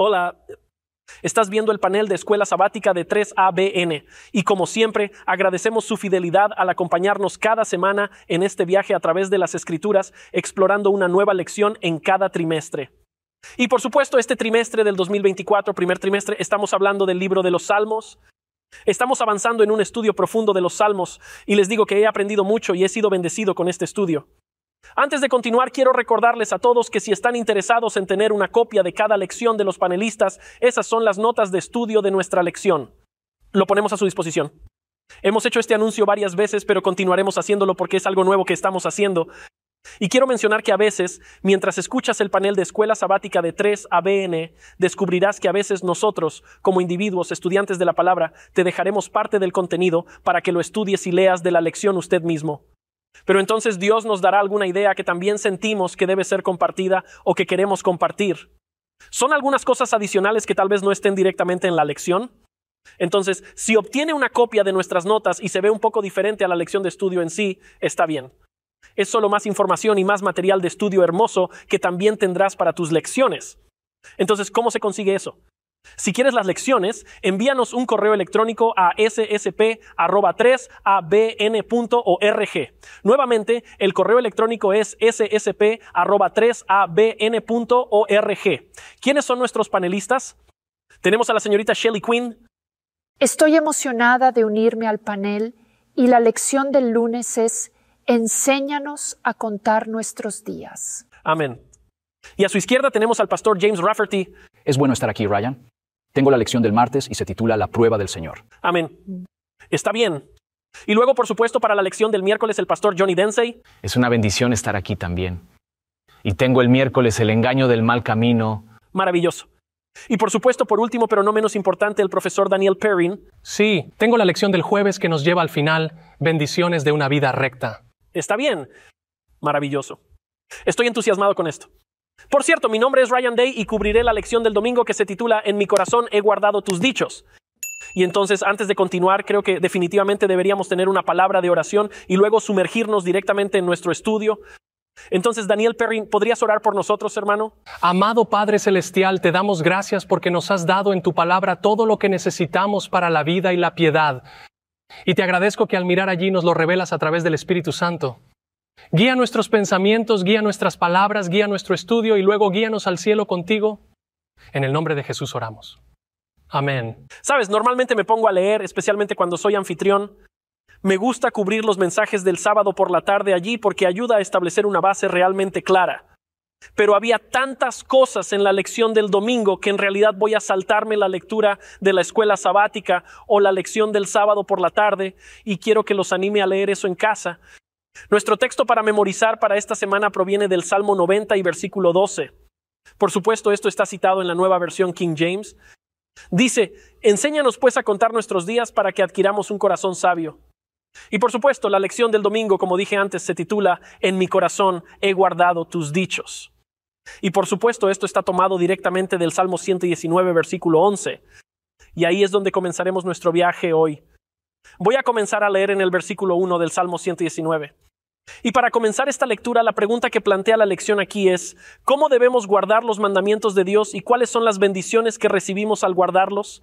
Hola, estás viendo el panel de Escuela Sabática de 3ABN y como siempre agradecemos su fidelidad al acompañarnos cada semana en este viaje a través de las Escrituras, explorando una nueva lección en cada trimestre. Y por supuesto este trimestre del 2024, primer trimestre, estamos hablando del libro de los Salmos. Estamos avanzando en un estudio profundo de los Salmos y les digo que he aprendido mucho y he sido bendecido con este estudio. Antes de continuar, quiero recordarles a todos que si están interesados en tener una copia de cada lección de los panelistas, esas son las notas de estudio de nuestra lección. Lo ponemos a su disposición. Hemos hecho este anuncio varias veces, pero continuaremos haciéndolo porque es algo nuevo que estamos haciendo. Y quiero mencionar que a veces, mientras escuchas el panel de Escuela Sabática de 3ABN, descubrirás que a veces nosotros, como individuos, estudiantes de la palabra, te dejaremos parte del contenido para que lo estudies y leas de la lección usted mismo. Pero entonces Dios nos dará alguna idea que también sentimos que debe ser compartida o que queremos compartir. ¿Son algunas cosas adicionales que tal vez no estén directamente en la lección? Entonces, si obtiene una copia de nuestras notas y se ve un poco diferente a la lección de estudio en sí, está bien. Es solo más información y más material de estudio hermoso que también tendrás para tus lecciones. Entonces, ¿cómo se consigue eso? Si quieres las lecciones, envíanos un correo electrónico a ssp@3abn.org. Nuevamente, el correo electrónico es ssp@3abn.org. ¿Quiénes son nuestros panelistas? Tenemos a la señorita Shelley Quinn. Estoy emocionada de unirme al panel y la lección del lunes es Enséñanos a contar nuestros días. Amén. Y a su izquierda tenemos al pastor James Rafferty. Es bueno estar aquí, Ryan. Tengo la lección del martes y se titula La prueba del Señor. Amén. Está bien. Y luego, por supuesto, para la lección del miércoles, el pastor Johnny Densey. Es una bendición estar aquí también. Y tengo el miércoles el engaño del mal camino. Maravilloso. Y por supuesto, por último, pero no menos importante, el profesor Daniel Perrin. Sí, tengo la lección del jueves que nos lleva al final, bendiciones de una vida recta. Está bien. Maravilloso. Estoy entusiasmado con esto. Por cierto, mi nombre es Ryan Day y cubriré la lección del domingo que se titula En mi corazón he guardado tus dichos. Y entonces, antes de continuar, creo que definitivamente deberíamos tener una palabra de oración y luego sumergirnos directamente en nuestro estudio. Entonces, Daniel Perrin, ¿podrías orar por nosotros, hermano? Amado Padre Celestial, te damos gracias porque nos has dado en tu palabra todo lo que necesitamos para la vida y la piedad. Y te agradezco que al mirar allí nos lo revelas a través del Espíritu Santo. Guía nuestros pensamientos, guía nuestras palabras, guía nuestro estudio y luego guíanos al cielo contigo. En el nombre de Jesús oramos. Amén. Sabes, normalmente me pongo a leer, especialmente cuando soy anfitrión. Me gusta cubrir los mensajes del sábado por la tarde allí porque ayuda a establecer una base realmente clara. Pero había tantas cosas en la lección del domingo que en realidad voy a saltarme la lectura de la escuela sabática o la lección del sábado por la tarde y quiero que los anime a leer eso en casa. Nuestro texto para memorizar para esta semana proviene del Salmo 90 y versículo 12. Por supuesto, esto está citado en la nueva versión King James. Dice, enséñanos pues a contar nuestros días para que adquiramos un corazón sabio. Y por supuesto, la lección del domingo, como dije antes, se titula En mi corazón he guardado tus dichos. Y por supuesto, esto está tomado directamente del Salmo 119, versículo 11. Y ahí es donde comenzaremos nuestro viaje hoy. Voy a comenzar a leer en el versículo 1 del Salmo 119. Y para comenzar esta lectura, la pregunta que plantea la lección aquí es, ¿cómo debemos guardar los mandamientos de Dios y cuáles son las bendiciones que recibimos al guardarlos?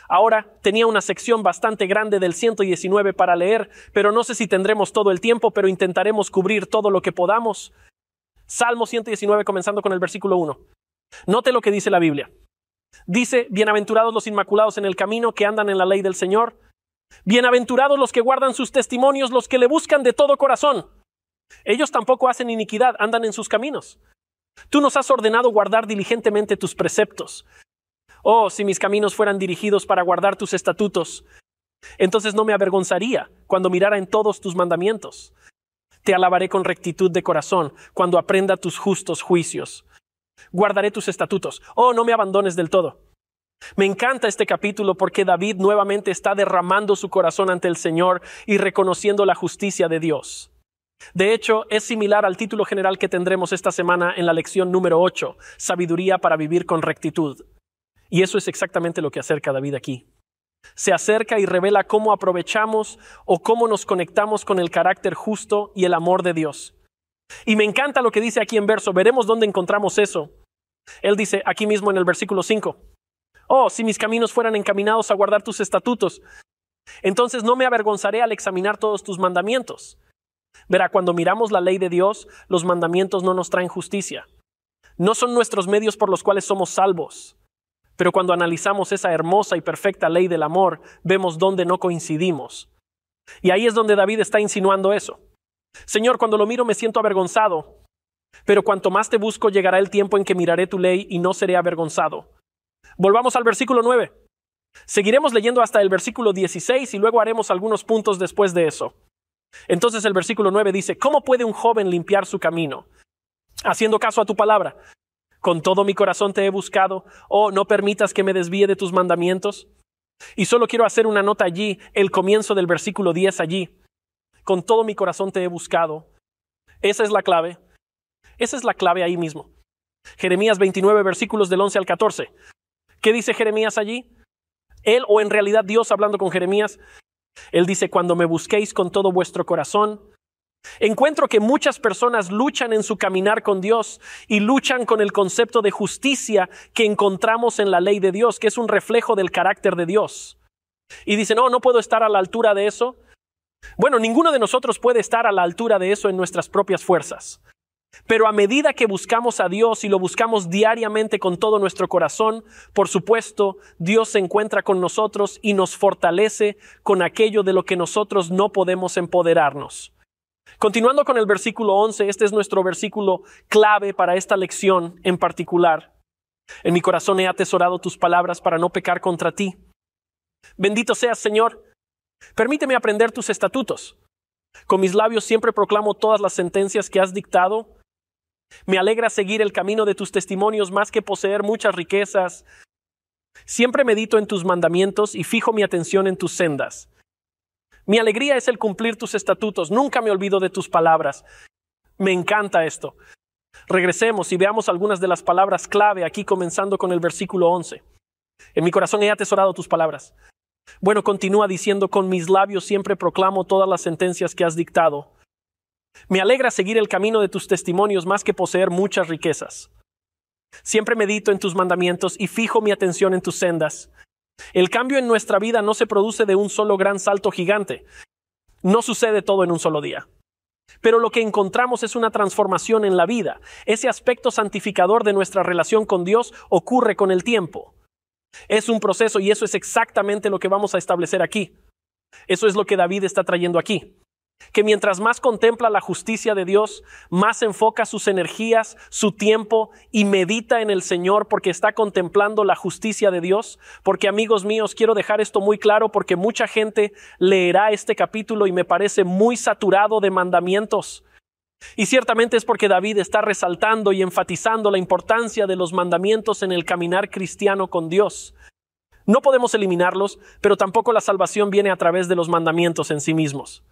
Ahora, tenía una sección bastante grande del 119 para leer, pero no sé si tendremos todo el tiempo, pero intentaremos cubrir todo lo que podamos. Salmo 119, comenzando con el versículo 1. Note lo que dice la Biblia. Dice, bienaventurados los inmaculados en el camino que andan en la ley del Señor. Bienaventurados los que guardan sus testimonios, los que le buscan de todo corazón. Ellos tampoco hacen iniquidad, andan en sus caminos. Tú nos has ordenado guardar diligentemente tus preceptos. Oh, si mis caminos fueran dirigidos para guardar tus estatutos, entonces no me avergonzaría cuando mirara en todos tus mandamientos. Te alabaré con rectitud de corazón cuando aprenda tus justos juicios. Guardaré tus estatutos. Oh, no me abandones del todo. Me encanta este capítulo porque David nuevamente está derramando su corazón ante el Señor y reconociendo la justicia de Dios. De hecho, es similar al título general que tendremos esta semana en la lección número 8, Sabiduría para vivir con rectitud. Y eso es exactamente lo que acerca David aquí. Se acerca y revela cómo aprovechamos o cómo nos conectamos con el carácter justo y el amor de Dios. Y me encanta lo que dice aquí en verso. Veremos dónde encontramos eso. Él dice aquí mismo en el versículo 5, oh, si mis caminos fueran encaminados a guardar tus estatutos, entonces no me avergonzaré al examinar todos tus mandamientos. Verá, cuando miramos la ley de Dios, los mandamientos no nos traen justicia. No son nuestros medios por los cuales somos salvos. Pero cuando analizamos esa hermosa y perfecta ley del amor, vemos dónde no coincidimos. Y ahí es donde David está insinuando eso. Señor, cuando lo miro me siento avergonzado, pero cuanto más te busco llegará el tiempo en que miraré tu ley y no seré avergonzado. Volvamos al versículo 9. Seguiremos leyendo hasta el versículo 16 y luego haremos algunos puntos después de eso. Entonces el versículo 9 dice, ¿cómo puede un joven limpiar su camino? Haciendo caso a tu palabra. Con todo mi corazón te he buscado. Oh, no permitas que me desvíe de tus mandamientos. Y solo quiero hacer una nota allí, el comienzo del versículo 10 allí. Con todo mi corazón te he buscado. Esa es la clave. Esa es la clave ahí mismo. Jeremías 29, versículos del 11 al 14. ¿Qué dice Jeremías allí? Él, o en realidad Dios hablando con Jeremías, él dice, cuando me busquéis con todo vuestro corazón. Encuentro que muchas personas luchan en su caminar con Dios y luchan con el concepto de justicia que encontramos en la ley de Dios, que es un reflejo del carácter de Dios. Y dicen, no puedo estar a la altura de eso. Bueno, ninguno de nosotros puede estar a la altura de eso en nuestras propias fuerzas. Pero a medida que buscamos a Dios y lo buscamos diariamente con todo nuestro corazón, por supuesto, Dios se encuentra con nosotros y nos fortalece con aquello de lo que nosotros no podemos empoderarnos. Continuando con el versículo 11, este es nuestro versículo clave para esta lección en particular. En mi corazón he atesorado tus palabras para no pecar contra ti. Bendito seas, Señor. Permíteme aprender tus estatutos. Con mis labios siempre proclamo todas las sentencias que has dictado. Me alegra seguir el camino de tus testimonios más que poseer muchas riquezas. Siempre medito en tus mandamientos y fijo mi atención en tus sendas. Mi alegría es el cumplir tus estatutos. Nunca me olvido de tus palabras. Me encanta esto. Regresemos y veamos algunas de las palabras clave aquí comenzando con el versículo 11. En mi corazón he atesorado tus palabras. Bueno, continúa diciendo, con mis labios siempre proclamo todas las sentencias que has dictado. Me alegra seguir el camino de tus testimonios más que poseer muchas riquezas. Siempre medito en tus mandamientos y fijo mi atención en tus sendas. El cambio en nuestra vida no se produce de un solo gran salto gigante. No sucede todo en un solo día. Pero lo que encontramos es una transformación en la vida. Ese aspecto santificador de nuestra relación con Dios ocurre con el tiempo. Es un proceso y eso es exactamente lo que vamos a establecer aquí. Eso es lo que David está trayendo aquí. Que mientras más contempla la justicia de Dios, más enfoca sus energías, su tiempo y medita en el Señor porque está contemplando la justicia de Dios. Porque, amigos míos, quiero dejar esto muy claro porque mucha gente leerá este capítulo y me parece muy saturado de mandamientos. Y ciertamente es porque David está resaltando y enfatizando la importancia de los mandamientos en el caminar cristiano con Dios. No podemos eliminarlos, pero tampoco la salvación viene a través de los mandamientos en sí mismos.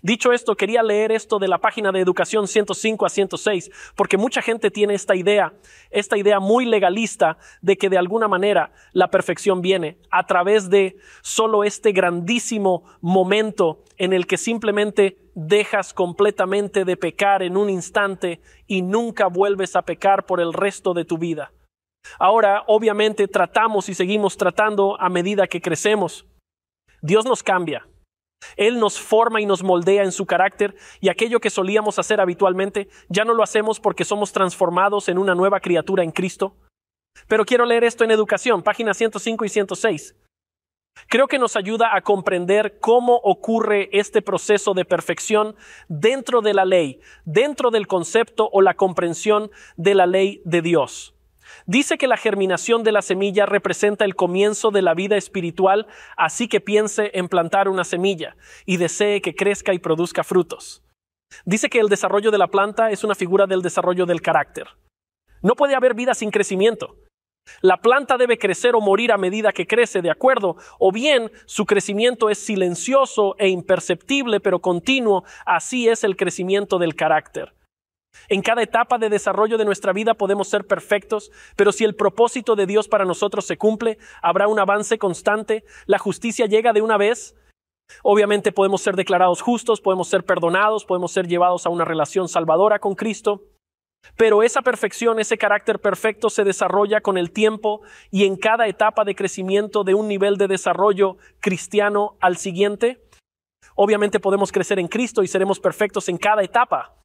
Dicho esto, quería leer esto de la página de Educación 105 a 106, porque mucha gente tiene esta idea muy legalista de que de alguna manera la perfección viene a través de solo este grandísimo momento en el que simplemente dejas completamente de pecar en un instante y nunca vuelves a pecar por el resto de tu vida. Ahora, obviamente, tratamos y seguimos tratando a medida que crecemos. Dios nos cambia. Él nos forma y nos moldea en su carácter y aquello que solíamos hacer habitualmente ya no lo hacemos porque somos transformados en una nueva criatura en Cristo. Pero quiero leer esto en Educación, páginas 105 y 106. Creo que nos ayuda a comprender cómo ocurre este proceso de perfección dentro de la ley, dentro del concepto o la comprensión de la ley de Dios. Dice que la germinación de la semilla representa el comienzo de la vida espiritual, así que piense en plantar una semilla y desee que crezca y produzca frutos. Dice que el desarrollo de la planta es una figura del desarrollo del carácter. No puede haber vida sin crecimiento. La planta debe crecer o morir a medida que crece, ¿de acuerdo? O bien su crecimiento es silencioso e imperceptible, pero continuo. Así es el crecimiento del carácter. En cada etapa de desarrollo de nuestra vida podemos ser perfectos, pero si el propósito de Dios para nosotros se cumple, habrá un avance constante, la justicia llega de una vez. Obviamente podemos ser declarados justos, podemos ser perdonados, podemos ser llevados a una relación salvadora con Cristo. Pero esa perfección, ese carácter perfecto se desarrolla con el tiempo y en cada etapa de crecimiento de un nivel de desarrollo cristiano al siguiente. Obviamente podemos crecer en Cristo y seremos perfectos en cada etapa.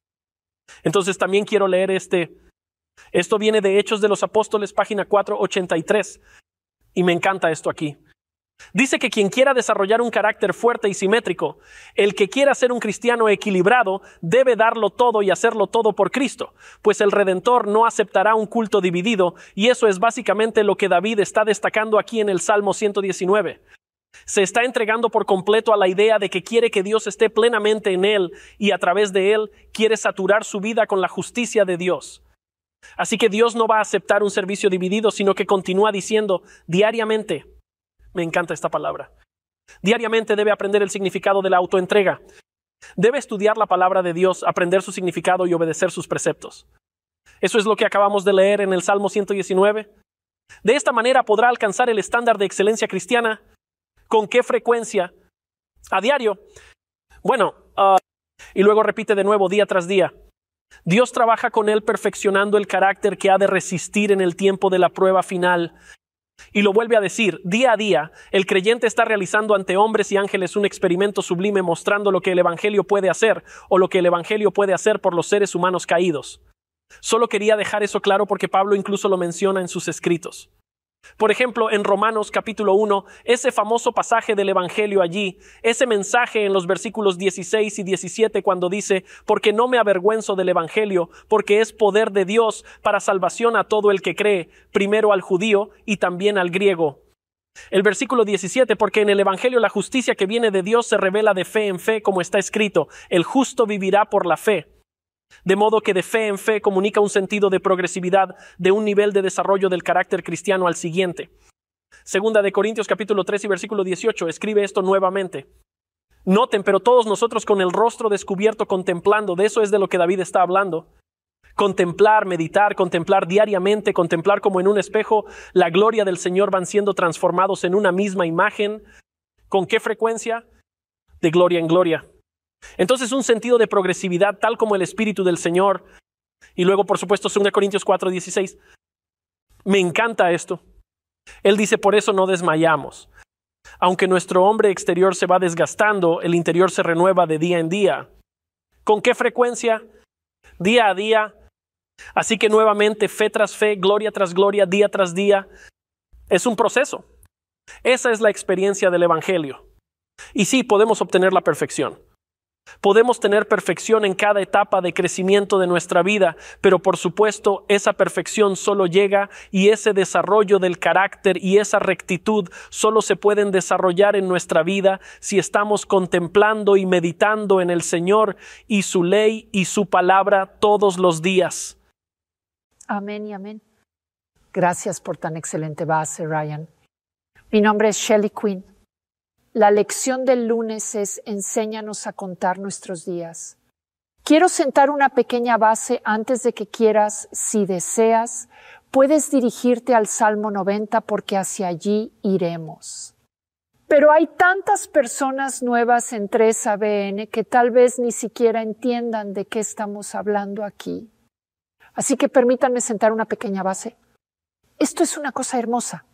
Entonces también quiero leer esto viene de Hechos de los Apóstoles, página 483, y me encanta esto aquí. Dice que quien quiera desarrollar un carácter fuerte y simétrico, el que quiera ser un cristiano equilibrado, debe darlo todo y hacerlo todo por Cristo, pues el Redentor no aceptará un culto dividido, y eso es básicamente lo que David está destacando aquí en el Salmo 119. Se está entregando por completo a la idea de que quiere que Dios esté plenamente en él y a través de él quiere saturar su vida con la justicia de Dios. Así que Dios no va a aceptar un servicio dividido, sino que continúa diciendo diariamente. Me encanta esta palabra. Diariamente debe aprender el significado de la autoentrega. Debe estudiar la palabra de Dios, aprender su significado y obedecer sus preceptos. Eso es lo que acabamos de leer en el Salmo 119. De esta manera podrá alcanzar el estándar de excelencia cristiana. ¿Con qué frecuencia? A diario. Bueno, y luego repite de nuevo día tras día. Dios trabaja con él perfeccionando el carácter que ha de resistir en el tiempo de la prueba final. Y lo vuelve a decir, día a día, el creyente está realizando ante hombres y ángeles un experimento sublime mostrando lo que el Evangelio puede hacer o lo que el Evangelio puede hacer por los seres humanos caídos. Solo quería dejar eso claro porque Pablo incluso lo menciona en sus escritos. Por ejemplo, en Romanos capítulo 1, ese famoso pasaje del Evangelio allí, ese mensaje en los versículos 16 y 17 cuando dice, porque no me avergüenzo del Evangelio, porque es poder de Dios para salvación a todo el que cree, primero al judío y también al griego. El versículo 17, porque en el Evangelio la justicia que viene de Dios se revela de fe en fe, como está escrito, el justo vivirá por la fe. De modo que de fe en fe comunica un sentido de progresividad de un nivel de desarrollo del carácter cristiano al siguiente. Segunda de Corintios capítulo 3 y versículo 18 escribe esto nuevamente. Noten, pero todos nosotros con el rostro descubierto contemplando, de eso es de lo que David está hablando. Contemplar, meditar, contemplar diariamente, contemplar como en un espejo la gloria del Señor van siendo transformados en una misma imagen. ¿Con qué frecuencia? De gloria en gloria. Entonces un sentido de progresividad tal como el Espíritu del Señor. Y luego por supuesto 2 Corintios 4:16. Me encanta esto. Él dice, por eso no desmayamos. Aunque nuestro hombre exterior se va desgastando, el interior se renueva de día en día. ¿Con qué frecuencia? Día a día. Así que nuevamente fe tras fe, gloria tras gloria, día tras día. Es un proceso. Esa es la experiencia del Evangelio. Y sí, podemos obtener la perfección. Podemos tener perfección en cada etapa de crecimiento de nuestra vida, pero por supuesto esa perfección solo llega y ese desarrollo del carácter y esa rectitud solo se pueden desarrollar en nuestra vida si estamos contemplando y meditando en el Señor y su ley y su palabra todos los días. Amén y amén. Gracias por tan excelente base, Ryan. Mi nombre es Shelley Quinn. La lección del lunes es Enséñanos a contar nuestros días. Quiero sentar una pequeña base antes de que quieras, si deseas, puedes dirigirte al Salmo 90 porque hacia allí iremos. Pero hay tantas personas nuevas en 3ABN que tal vez ni siquiera entiendan de qué estamos hablando aquí. Así que permítanme sentar una pequeña base. Esto es una cosa hermosa.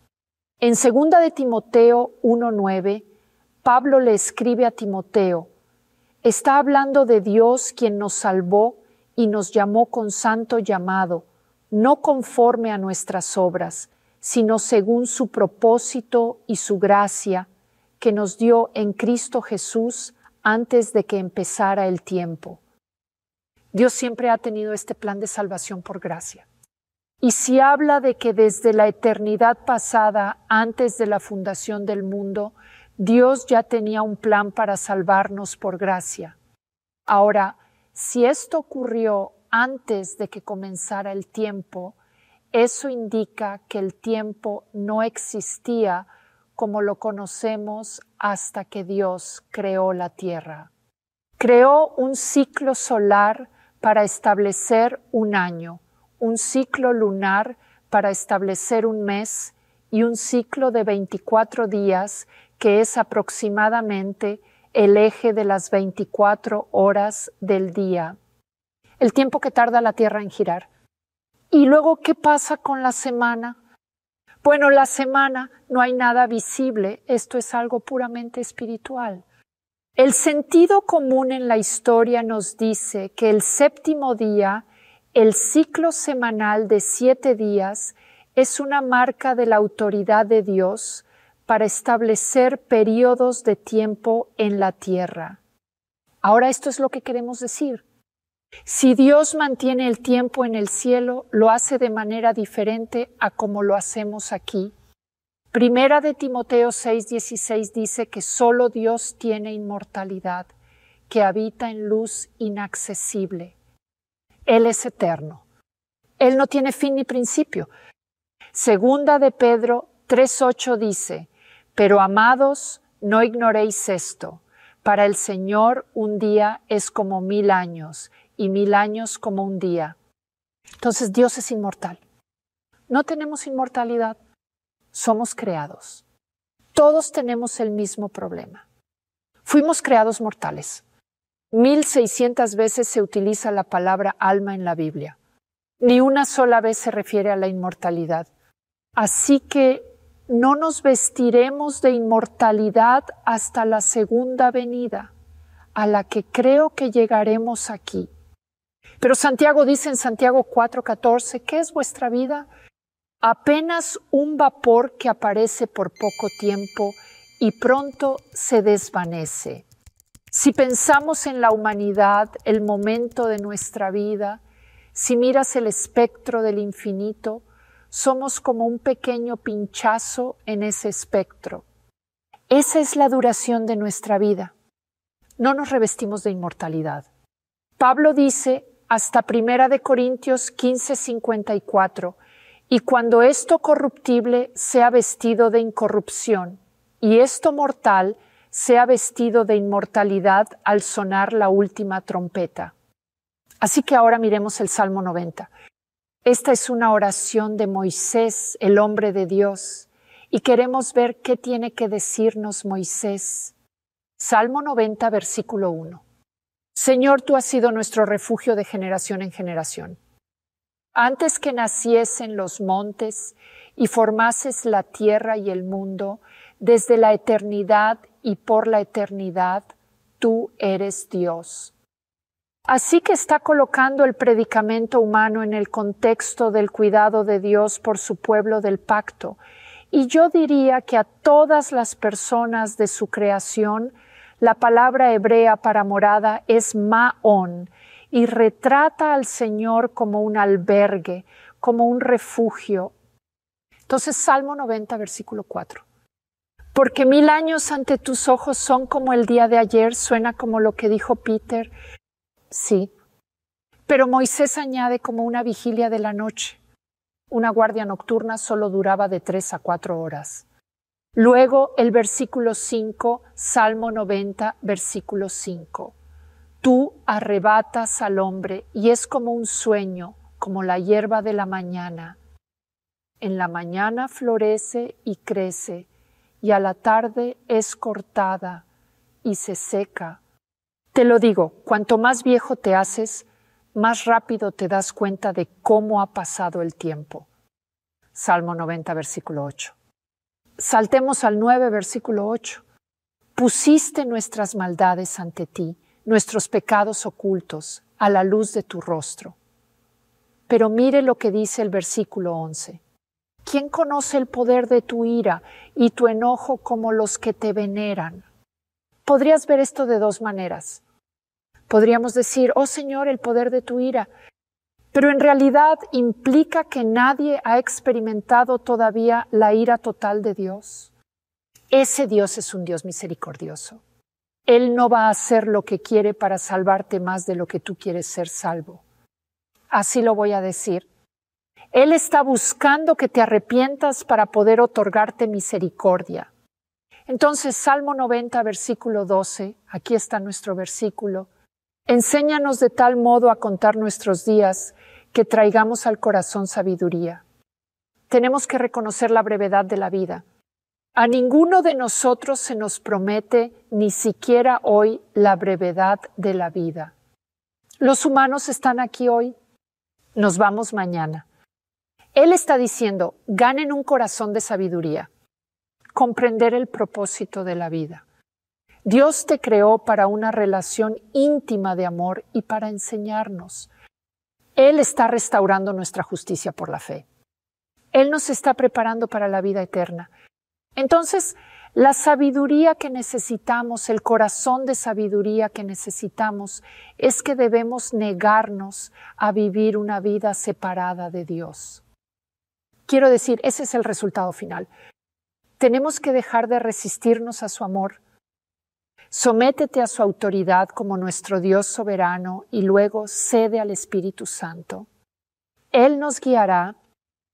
En 2 de Timoteo 1:9, Pablo le escribe a Timoteo, está hablando de Dios quien nos salvó y nos llamó con santo llamado, no conforme a nuestras obras, sino según su propósito y su gracia que nos dio en Cristo Jesús antes de que empezara el tiempo. Dios siempre ha tenido este plan de salvación por gracia. Y si habla de que desde la eternidad pasada, antes de la fundación del mundo, Dios ya tenía un plan para salvarnos por gracia. Ahora, si esto ocurrió antes de que comenzara el tiempo, eso indica que el tiempo no existía como lo conocemos hasta que Dios creó la tierra. Creó un ciclo solar para establecer un año, un ciclo lunar para establecer un mes y un ciclo de 24 días que es aproximadamente el eje de las 24 horas del día. El tiempo que tarda la Tierra en girar. ¿Y luego qué pasa con la semana? Bueno, la semana no hay nada visible, esto es algo puramente espiritual. El sentido común en la historia nos dice que el séptimo día, el ciclo semanal de 7 días, es una marca de la autoridad de Dios para establecer periodos de tiempo en la tierra. Ahora esto es lo que queremos decir. Si Dios mantiene el tiempo en el cielo, lo hace de manera diferente a como lo hacemos aquí. Primera de Timoteo 6:16 dice que solo Dios tiene inmortalidad, que habita en luz inaccesible. Él es eterno. Él no tiene fin ni principio. Segunda de Pedro 3:8 dice, pero amados, no ignoréis esto. Para el Señor un día es como 1000 años y 1000 años como un día. Entonces Dios es inmortal. No tenemos inmortalidad. Somos creados. Todos tenemos el mismo problema. Fuimos creados mortales. 1600 veces se utiliza la palabra alma en la Biblia. Ni una sola vez se refiere a la inmortalidad. Así que no nos vestiremos de inmortalidad hasta la segunda venida, a la que creo que llegaremos aquí. Pero Santiago dice en Santiago 4:14, ¿qué es vuestra vida? Apenas un vapor que aparece por poco tiempo y pronto se desvanece. Si pensamos en la humanidad, el momento de nuestra vida, si miras el espectro del infinito, somos como un pequeño pinchazo en ese espectro. Esa es la duración de nuestra vida. No nos revestimos de inmortalidad. Pablo dice, hasta 1 de Corintios 15:54, y cuando esto corruptible sea vestido de incorrupción, y esto mortal sea vestido de inmortalidad al sonar la última trompeta. Así que ahora miremos el Salmo 90. Esta es una oración de Moisés, el hombre de Dios, y queremos ver qué tiene que decirnos Moisés. Salmo 90, versículo 1. Señor, tú has sido nuestro refugio de generación en generación. Antes que naciesen los montes y formases la tierra y el mundo, desde la eternidad y por la eternidad, tú eres Dios. Así que está colocando el predicamento humano en el contexto del cuidado de Dios por su pueblo del pacto. Y yo diría que a todas las personas de su creación, la palabra hebrea para morada es Maón, y retrata al Señor como un albergue, como un refugio. Entonces, Salmo 90, versículo 4. Porque 1000 años ante tus ojos son como el día de ayer, suena como lo que dijo Peter. Sí, pero Moisés añade como una vigilia de la noche. Una guardia nocturna solo duraba de 3 a 4 horas. Luego el versículo 5, Salmo 90, versículo 5. Tú arrebatas al hombre y es como un sueño, como la hierba de la mañana. En la mañana florece y crece, y a la tarde es cortada y se seca. Te lo digo, cuanto más viejo te haces, más rápido te das cuenta de cómo ha pasado el tiempo. Salmo 90, versículo 8. Saltemos al 9, versículo 8. Pusiste nuestras maldades ante ti, nuestros pecados ocultos, a la luz de tu rostro. Pero mire lo que dice el versículo 11. ¿Quién conoce el poder de tu ira y tu enojo como los que te veneran? Podrías ver esto de dos maneras. Podríamos decir, oh Señor, el poder de tu ira, pero en realidad implica que nadie ha experimentado todavía la ira total de Dios. Ese Dios es un Dios misericordioso. Él no va a hacer lo que quiere para salvarte más de lo que tú quieres ser salvo. Así lo voy a decir. Él está buscando que te arrepientas para poder otorgarte misericordia. Entonces, Salmo 90, versículo 12, aquí está nuestro versículo. Enséñanos de tal modo a contar nuestros días que traigamos al corazón sabiduría. Tenemos que reconocer la brevedad de la vida. A ninguno de nosotros se nos promete ni siquiera hoy la brevedad de la vida. Los humanos están aquí hoy, nos vamos mañana. Él está diciendo, ganen un corazón de sabiduría, comprender el propósito de la vida. Dios te creó para una relación íntima de amor y para enseñarnos. Él está restaurando nuestra justicia por la fe. Él nos está preparando para la vida eterna. Entonces, la sabiduría que necesitamos, el corazón de sabiduría que necesitamos, es que debemos negarnos a vivir una vida separada de Dios. Quiero decir, ese es el resultado final. Tenemos que dejar de resistirnos a su amor. Sométete a su autoridad como nuestro Dios soberano y luego cede al Espíritu Santo. Él nos guiará.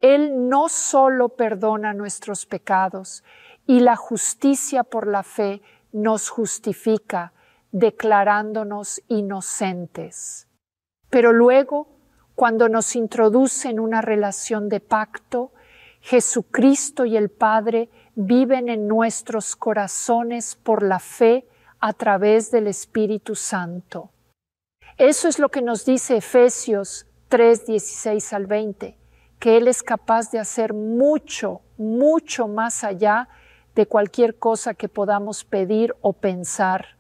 Él no solo perdona nuestros pecados y la justicia por la fe nos justifica, declarándonos inocentes. Pero luego, cuando nos introduce en una relación de pacto, Jesucristo y el Padre viven en nuestros corazones por la fe a través del Espíritu Santo. Eso es lo que nos dice Efesios 3, 16 al 20, que Él es capaz de hacer mucho, mucho más allá de cualquier cosa que podamos pedir o pensar.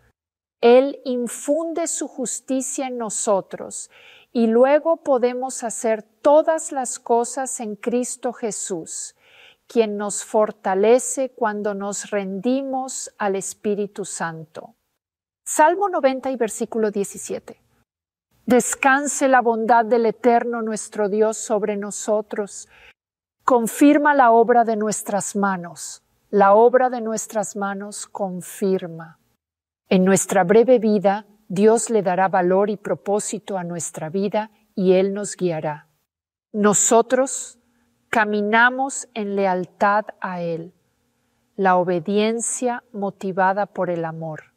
Él infunde su justicia en nosotros y luego podemos hacer todas las cosas en Cristo Jesús, quien nos fortalece cuando nos rendimos al Espíritu Santo. Salmo 90 y versículo 17. Descanse la bondad del Eterno nuestro Dios sobre nosotros. Confirma la obra de nuestras manos. La obra de nuestras manos confirma. En nuestra breve vida, Dios le dará valor y propósito a nuestra vida y Él nos guiará. Nosotros caminamos en lealtad a Él. La obediencia motivada por el amor.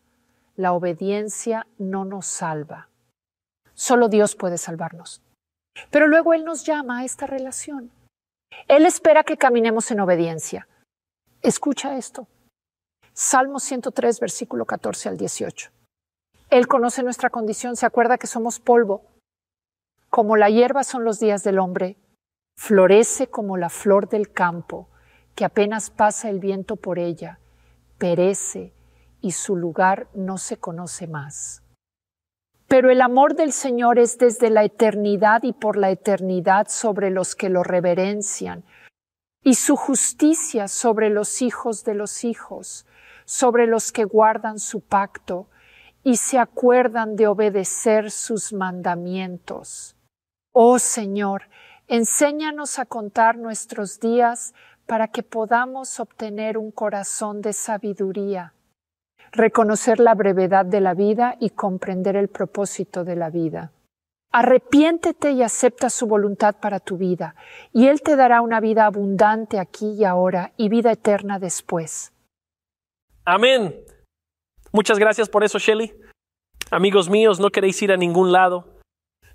La obediencia no nos salva. Solo Dios puede salvarnos. Pero luego Él nos llama a esta relación. Él espera que caminemos en obediencia. Escucha esto. Salmo 103, versículo 14 al 18. Él conoce nuestra condición, se acuerda que somos polvo. Como la hierba son los días del hombre, florece como la flor del campo, que apenas pasa el viento por ella, perece y su lugar no se conoce más. Pero el amor del Señor es desde la eternidad y por la eternidad sobre los que lo reverencian, y su justicia sobre los hijos de los hijos, sobre los que guardan su pacto y se acuerdan de obedecer sus mandamientos. Oh Señor, enséñanos a contar nuestros días para que podamos obtener un corazón de sabiduría, reconocer la brevedad de la vida y comprender el propósito de la vida. Arrepiéntete y acepta su voluntad para tu vida, y Él te dará una vida abundante aquí y ahora y vida eterna después. Amén. Muchas gracias por eso, Shelley. Amigos míos, no queréis ir a ningún lado.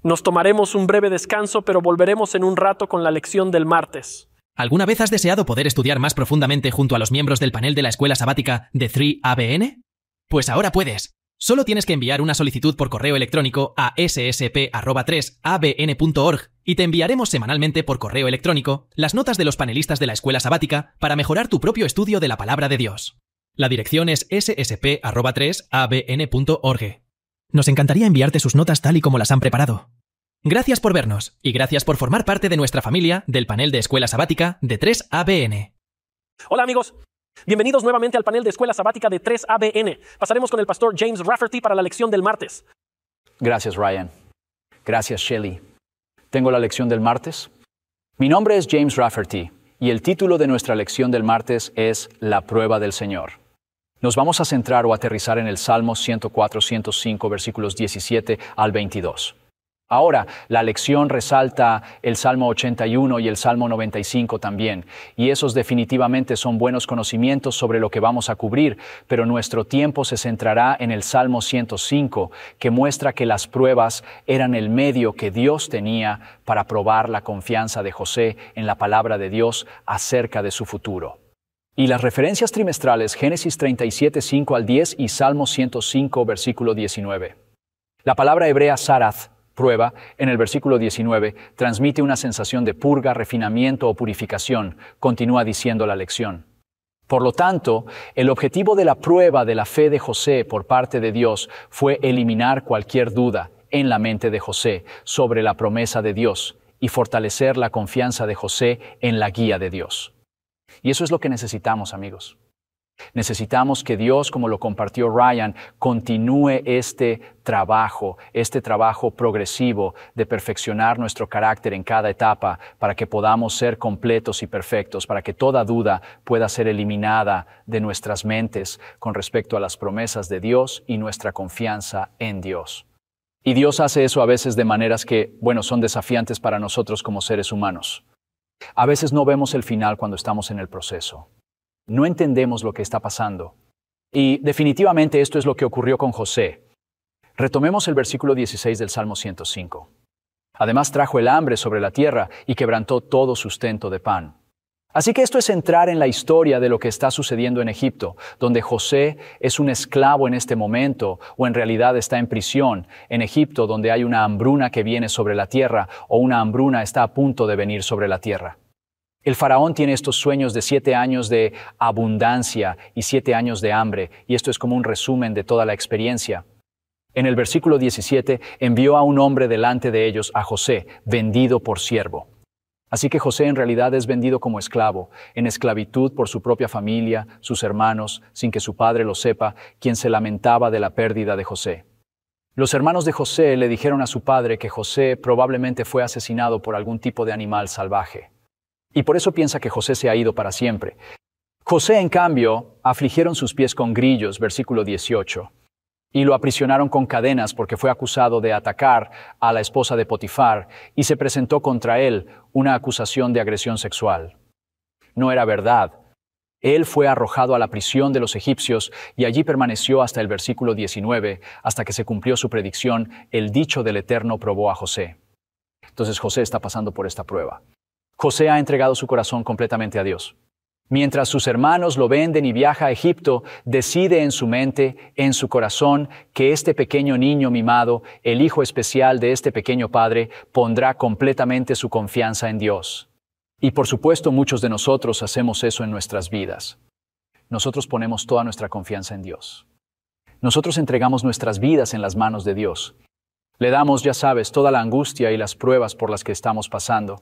Nos tomaremos un breve descanso, pero volveremos en un rato con la lección del martes. ¿Alguna vez has deseado poder estudiar más profundamente junto a los miembros del panel de la escuela sabática de 3ABN? Pues ahora puedes. Solo tienes que enviar una solicitud por correo electrónico a ssp@3abn.org y te enviaremos semanalmente por correo electrónico las notas de los panelistas de la escuela sabática para mejorar tu propio estudio de la palabra de Dios. La dirección es ssp@3abn.org. Nos encantaría enviarte sus notas tal y como las han preparado. Gracias por vernos y gracias por formar parte de nuestra familia del panel de escuela sabática de 3ABN. Hola amigos, bienvenidos nuevamente al panel de escuela sabática de 3ABN. Pasaremos con el pastor James Rafferty para la lección del martes. Gracias, Ryan. Gracias, Shelley. ¿Tengo la lección del martes? Mi nombre es James Rafferty y el título de nuestra lección del martes es La prueba del Señor. Nos vamos a centrar o aterrizar en el Salmo 104-105, versículos 17 al 22. Ahora, la lección resalta el Salmo 81 y el Salmo 95 también, y esos definitivamente son buenos conocimientos sobre lo que vamos a cubrir, pero nuestro tiempo se centrará en el Salmo 105, que muestra que las pruebas eran el medio que Dios tenía para probar la confianza de José en la palabra de Dios acerca de su futuro. Y las referencias trimestrales, Génesis 37, 5 al 10 y Salmo 105, versículo 19. La palabra hebrea Sarath prueba, en el versículo 19, transmite una sensación de purga, refinamiento o purificación, continúa diciendo la lección. Por lo tanto, el objetivo de la prueba de la fe de José por parte de Dios fue eliminar cualquier duda en la mente de José sobre la promesa de Dios y fortalecer la confianza de José en la guía de Dios. Y eso es lo que necesitamos, amigos. Necesitamos que Dios, como lo compartió Ryan, continúe este trabajo progresivo de perfeccionar nuestro carácter en cada etapa para que podamos ser completos y perfectos, para que toda duda pueda ser eliminada de nuestras mentes con respecto a las promesas de Dios y nuestra confianza en Dios. Y Dios hace eso a veces de maneras que, son desafiantes para nosotros como seres humanos. A veces no vemos el final cuando estamos en el proceso. No entendemos lo que está pasando. Y definitivamente esto es lo que ocurrió con José. Retomemos el versículo 16 del Salmo 105. Además trajo el hambre sobre la tierra y quebrantó todo sustento de pan. Así que esto es entrar en la historia de lo que está sucediendo en Egipto, donde José es un esclavo en este momento, o en realidad está en prisión, en Egipto, donde hay una hambruna que viene sobre la tierra, o una hambruna está a punto de venir sobre la tierra. El faraón tiene estos sueños de 7 años de abundancia y 7 años de hambre, y esto es como un resumen de toda la experiencia. En el versículo 17, envió a un hombre delante de ellos, a José, vendido por siervo. Así que José en realidad es vendido como esclavo, en esclavitud por su propia familia, sus hermanos, sin que su padre lo sepa, quien se lamentaba de la pérdida de José. Los hermanos de José le dijeron a su padre que José probablemente fue asesinado por algún tipo de animal salvaje. Y por eso piensa que José se ha ido para siempre. José, en cambio, afligieron sus pies con grillos, versículo 18, y lo aprisionaron con cadenas porque fue acusado de atacar a la esposa de Potifar y se presentó contra él una acusación de agresión sexual. No era verdad. Él fue arrojado a la prisión de los egipcios y allí permaneció hasta el versículo 19, hasta que se cumplió su predicción, el dicho del Eterno probó a José. Entonces José está pasando por esta prueba. José ha entregado su corazón completamente a Dios. Mientras sus hermanos lo venden y viaja a Egipto, decide en su mente, en su corazón, que este pequeño niño mimado, el hijo especial de este pequeño padre, pondrá completamente su confianza en Dios. Y por supuesto, muchos de nosotros hacemos eso en nuestras vidas. Nosotros ponemos toda nuestra confianza en Dios. Nosotros entregamos nuestras vidas en las manos de Dios. Le damos, ya sabes, toda la angustia y las pruebas por las que estamos pasando.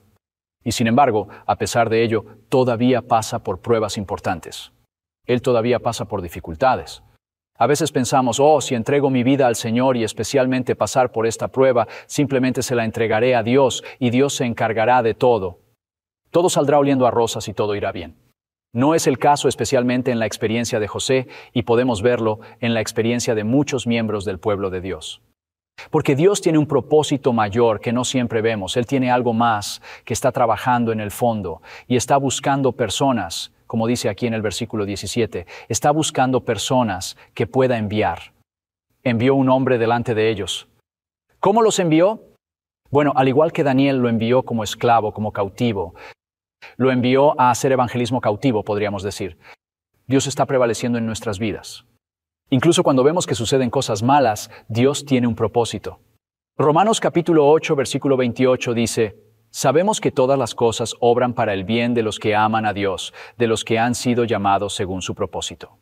Y sin embargo, a pesar de ello, todavía pasa por pruebas importantes. Él todavía pasa por dificultades. A veces pensamos, si entrego mi vida al Señor y especialmente pasar por esta prueba, simplemente se la entregaré a Dios y Dios se encargará de todo. Todo saldrá oliendo a rosas y todo irá bien. No es el caso especialmente en la experiencia de José y podemos verlo en la experiencia de muchos miembros del pueblo de Dios. Porque Dios tiene un propósito mayor que no siempre vemos. Él tiene algo más que está trabajando en el fondo y está buscando personas, como dice aquí en el versículo 17, está buscando personas que pueda enviar. Envió un hombre delante de ellos. ¿Cómo los envió? Bueno, al igual que Daniel lo envió como esclavo, como cautivo, lo envió a hacer evangelismo cautivo, podríamos decir. Dios está prevaleciendo en nuestras vidas. Incluso cuando vemos que suceden cosas malas, Dios tiene un propósito. Romanos capítulo 8, versículo 28 dice, sabemos que todas las cosas obran para el bien de los que aman a Dios, de los que han sido llamados según su propósito.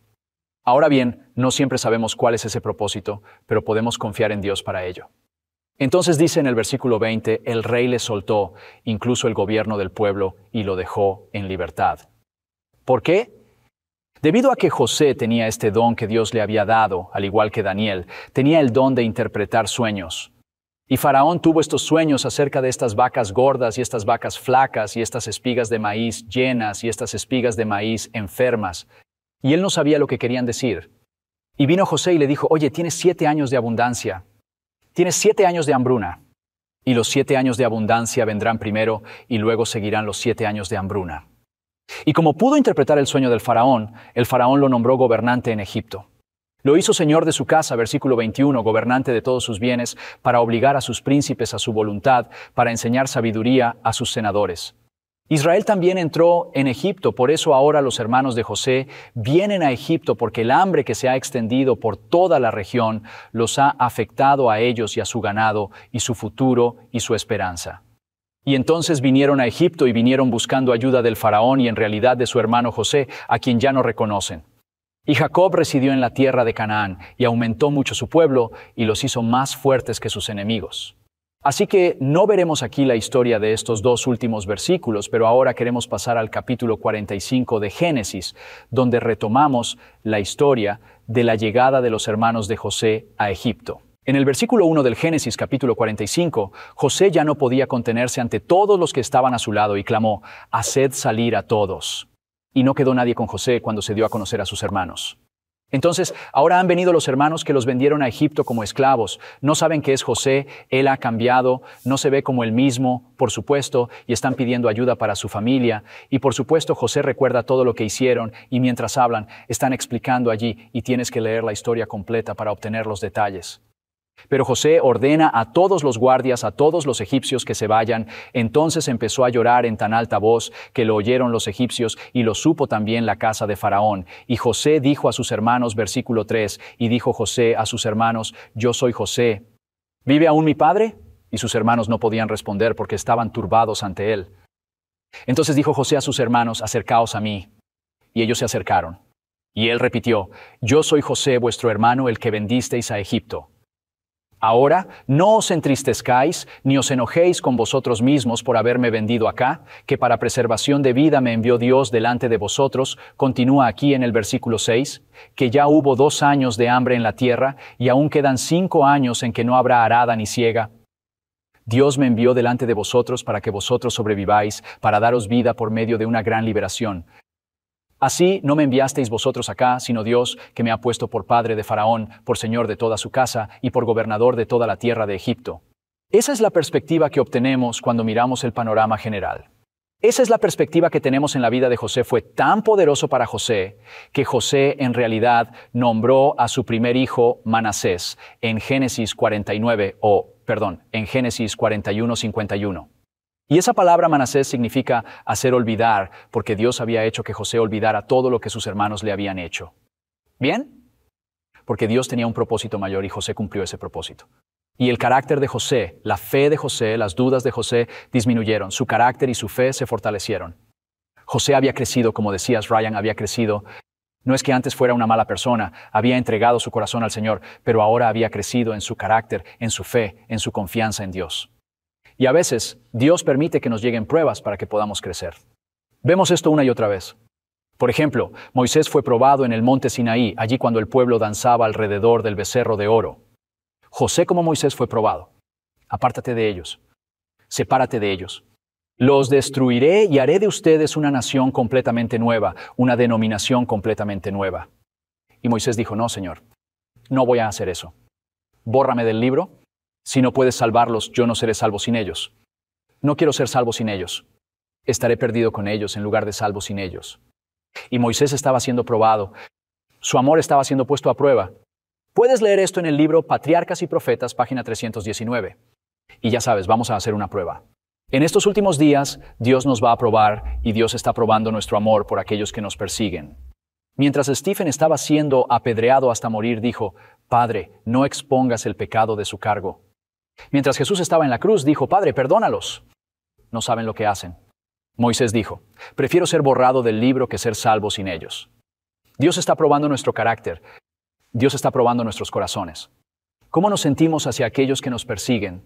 Ahora bien, no siempre sabemos cuál es ese propósito, pero podemos confiar en Dios para ello. Entonces dice en el versículo 20, el rey le soltó, incluso el gobierno del pueblo, y lo dejó en libertad. ¿Por qué? Debido a que José tenía este don que Dios le había dado, al igual que Daniel, tenía el don de interpretar sueños. Y Faraón tuvo estos sueños acerca de estas vacas gordas y estas vacas flacas y estas espigas de maíz llenas y estas espigas de maíz enfermas. Y él no sabía lo que querían decir. Y vino José y le dijo, oye, tienes 7 años de abundancia. Tienes 7 años de hambruna. Y los 7 años de abundancia vendrán primero y luego seguirán los 7 años de hambruna. Y como pudo interpretar el sueño del faraón lo nombró gobernante en Egipto. Lo hizo señor de su casa, versículo 21, gobernante de todos sus bienes, para obligar a sus príncipes a su voluntad, para enseñar sabiduría a sus senadores. Israel también entró en Egipto, por eso ahora los hermanos de José vienen a Egipto porque el hambre que se ha extendido por toda la región los ha afectado a ellos y a su ganado y su futuro y su esperanza. Y entonces vinieron a Egipto y vinieron buscando ayuda del faraón y en realidad de su hermano José, a quien ya no reconocen. Y Jacob residió en la tierra de Canaán y aumentó mucho su pueblo y los hizo más fuertes que sus enemigos. Así que no veremos aquí la historia de estos dos últimos versículos, pero ahora queremos pasar al capítulo 45 de Génesis, donde retomamos la historia de la llegada de los hermanos de José a Egipto. En el versículo 1 del Génesis capítulo 45, José ya no podía contenerse ante todos los que estaban a su lado y clamó, «Haced salir a todos». Y no quedó nadie con José cuando se dio a conocer a sus hermanos. Entonces, ahora han venido los hermanos que los vendieron a Egipto como esclavos. No saben que es José, él ha cambiado, no se ve como el mismo, por supuesto, y están pidiendo ayuda para su familia. Y por supuesto, José recuerda todo lo que hicieron y mientras hablan, están explicando allí y tienes que leer la historia completa para obtener los detalles. Pero José ordena a todos los guardias, a todos los egipcios que se vayan. Entonces empezó a llorar en tan alta voz que lo oyeron los egipcios y lo supo también la casa de Faraón. Y José dijo a sus hermanos, versículo 3, y dijo José a sus hermanos, yo soy José. ¿Vive aún mi padre? Y sus hermanos no podían responder porque estaban turbados ante él. Entonces dijo José a sus hermanos, acercaos a mí. Y ellos se acercaron. Y él repitió, yo soy José, vuestro hermano, el que vendisteis a Egipto. Ahora, no os entristezcáis, ni os enojéis con vosotros mismos por haberme vendido acá, que para preservación de vida me envió Dios delante de vosotros, continúa aquí en el versículo 6, que ya hubo 2 años de hambre en la tierra, y aún quedan 5 años en que no habrá arada ni siega. Dios me envió delante de vosotros para que vosotros sobreviváis, para daros vida por medio de una gran liberación. Así no me enviasteis vosotros acá, sino Dios, que me ha puesto por padre de Faraón, por señor de toda su casa y por gobernador de toda la tierra de Egipto. Esa es la perspectiva que obtenemos cuando miramos el panorama general. Esa es la perspectiva que tenemos en la vida de José. Fue tan poderoso para José que José en realidad nombró a su primer hijo Manasés en Génesis 41:51. Y esa palabra Manasés significa hacer olvidar, porque Dios había hecho que José olvidara todo lo que sus hermanos le habían hecho. ¿Bien? Porque Dios tenía un propósito mayor y José cumplió ese propósito. Y el carácter de José, la fe de José, las dudas de José disminuyeron. Su carácter y su fe se fortalecieron. José había crecido, como decías, Ryan, había crecido. No es que antes fuera una mala persona, había entregado su corazón al Señor, pero ahora había crecido en su carácter, en su fe, en su confianza en Dios. Y a veces, Dios permite que nos lleguen pruebas para que podamos crecer. Vemos esto una y otra vez. Por ejemplo, Moisés fue probado en el monte Sinaí, allí cuando el pueblo danzaba alrededor del becerro de oro. José como Moisés fue probado. Apártate de ellos. Sepárate de ellos. Los destruiré y haré de ustedes una nación completamente nueva, una denominación completamente nueva. Y Moisés dijo, no, Señor, no voy a hacer eso. Bórrame del libro. Si no puedes salvarlos, yo no seré salvo sin ellos. No quiero ser salvo sin ellos. Estaré perdido con ellos en lugar de salvo sin ellos. Y Moisés estaba siendo probado. Su amor estaba siendo puesto a prueba. Puedes leer esto en el libro Patriarcas y Profetas, página 319. Y ya sabes, vamos a hacer una prueba. En estos últimos días, Dios nos va a probar y Dios está probando nuestro amor por aquellos que nos persiguen. Mientras Stephen estaba siendo apedreado hasta morir, dijo, Padre, no expongas el pecado de su cargo. Mientras Jesús estaba en la cruz, dijo, Padre, perdónalos. No saben lo que hacen. Moisés dijo, prefiero ser borrado del libro que ser salvo sin ellos. Dios está probando nuestro carácter. Dios está probando nuestros corazones. ¿Cómo nos sentimos hacia aquellos que nos persiguen?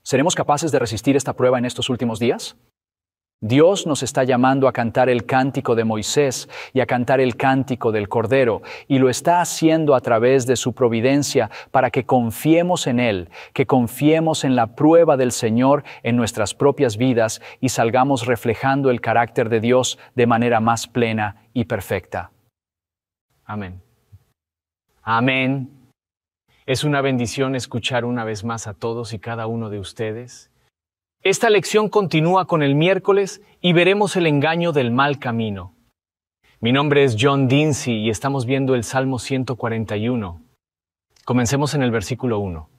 ¿Seremos capaces de resistir esta prueba en estos últimos días? Dios nos está llamando a cantar el cántico de Moisés y a cantar el cántico del Cordero, y lo está haciendo a través de su providencia para que confiemos en Él, que confiemos en la prueba del Señor en nuestras propias vidas y salgamos reflejando el carácter de Dios de manera más plena y perfecta. Amén. Amén. Es una bendición escuchar una vez más a todos y cada uno de ustedes. Esta lección continúa con el miércoles y veremos el engaño del mal camino. Mi nombre es John Dinsey y estamos viendo el Salmo 141. Comencemos en el versículo 1.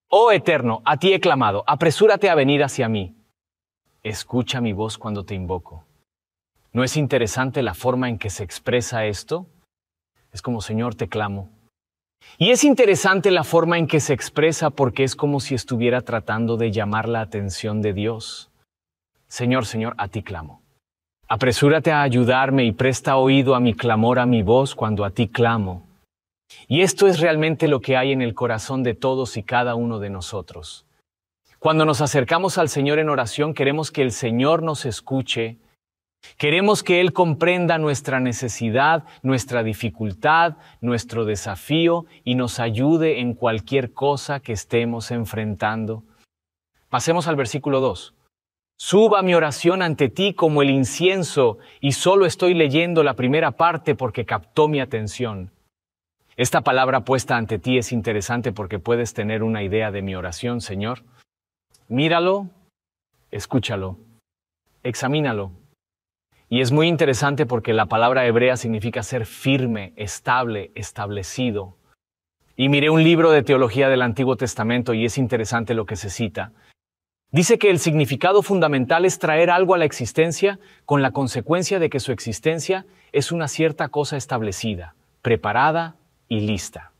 Oh Eterno, a ti he clamado, apresúrate a venir hacia mí. escucha mi voz cuando te invoco. ¿No es interesante la forma en que se expresa esto? Es como, Señor, te clamo. Y es interesante la forma en que se expresa porque es como si estuviera tratando de llamar la atención de Dios. Señor, Señor, a ti clamo. Apresúrate a ayudarme y presta oído a mi clamor, a mi voz cuando a ti clamo. Y esto es realmente lo que hay en el corazón de todos y cada uno de nosotros. Cuando nos acercamos al Señor en oración, queremos que el Señor nos escuche. Queremos que Él comprenda nuestra necesidad, nuestra dificultad, nuestro desafío y nos ayude en cualquier cosa que estemos enfrentando. Pasemos al versículo 2. Suba mi oración ante ti como el incienso, y solo estoy leyendo la primera parte porque captó mi atención. Esta palabra puesta ante ti es interesante porque puedes tener una idea de mi oración, Señor. Míralo, escúchalo, examínalo. Y es muy interesante porque la palabra hebrea significa ser firme, estable, establecido. Y miré un libro de teología del Antiguo Testamento y es interesante lo que se cita. Dice que el significado fundamental es traer algo a la existencia con la consecuencia de que su existencia es una cierta cosa establecida, preparada y lista.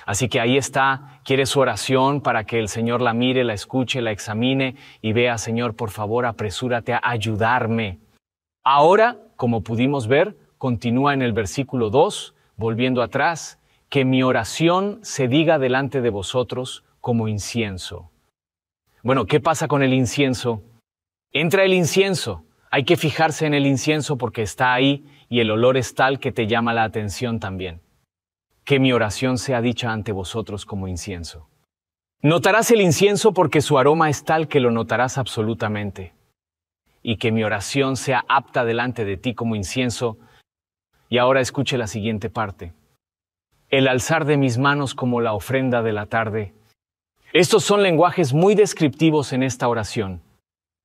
Así que ahí está, quiere su oración para que el Señor la mire, la escuche, la examine y vea, Señor, por favor, apresúrate a ayudarme. Ahora, como pudimos ver, continúa en el versículo 2, volviendo atrás, que mi oración se diga delante de vosotros como incienso. Bueno, ¿qué pasa con el incienso? Entra el incienso. Hay que fijarse en el incienso porque está ahí y el olor es tal que te llama la atención también. Que mi oración sea dicha ante vosotros como incienso. Notarás el incienso porque su aroma es tal que lo notarás absolutamente. Y que mi oración sea apta delante de ti como incienso. Y ahora escuche la siguiente parte. El alzar de mis manos como la ofrenda de la tarde. Estos son lenguajes muy descriptivos en esta oración.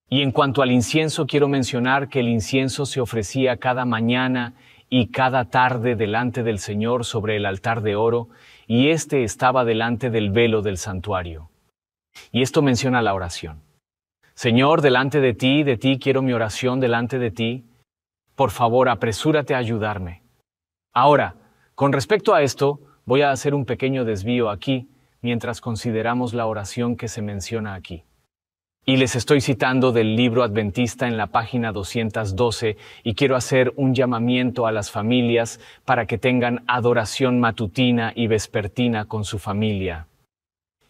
Y en cuanto al incienso, quiero mencionar que el incienso se ofrecía cada mañana y cada tarde delante del Señor sobre el altar de oro, y éste estaba delante del velo del santuario. Y esto menciona la oración. Señor, delante de ti quiero mi oración delante de ti. Por favor, apresúrate a ayudarme. Ahora, con respecto a esto, voy a hacer un pequeño desvío aquí, mientras consideramos la oración que se menciona aquí. Y les estoy citando del libro adventista en la página 212 y quiero hacer un llamamiento a las familias para que tengan adoración matutina y vespertina con su familia.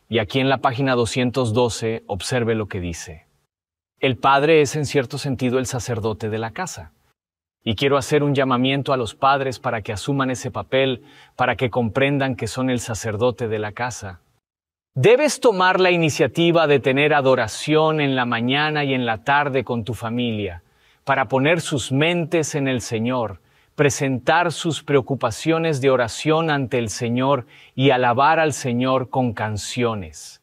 Y aquí en la página 212 observe lo que dice. El padre es en cierto sentido el sacerdote de la casa. Y quiero hacer un llamamiento a los padres para que asuman ese papel, para que comprendan que son el sacerdote de la casa. Debes tomar la iniciativa de tener adoración en la mañana y en la tarde con tu familia, para poner sus mentes en el Señor, presentar sus preocupaciones de oración ante el Señor y alabar al Señor con canciones.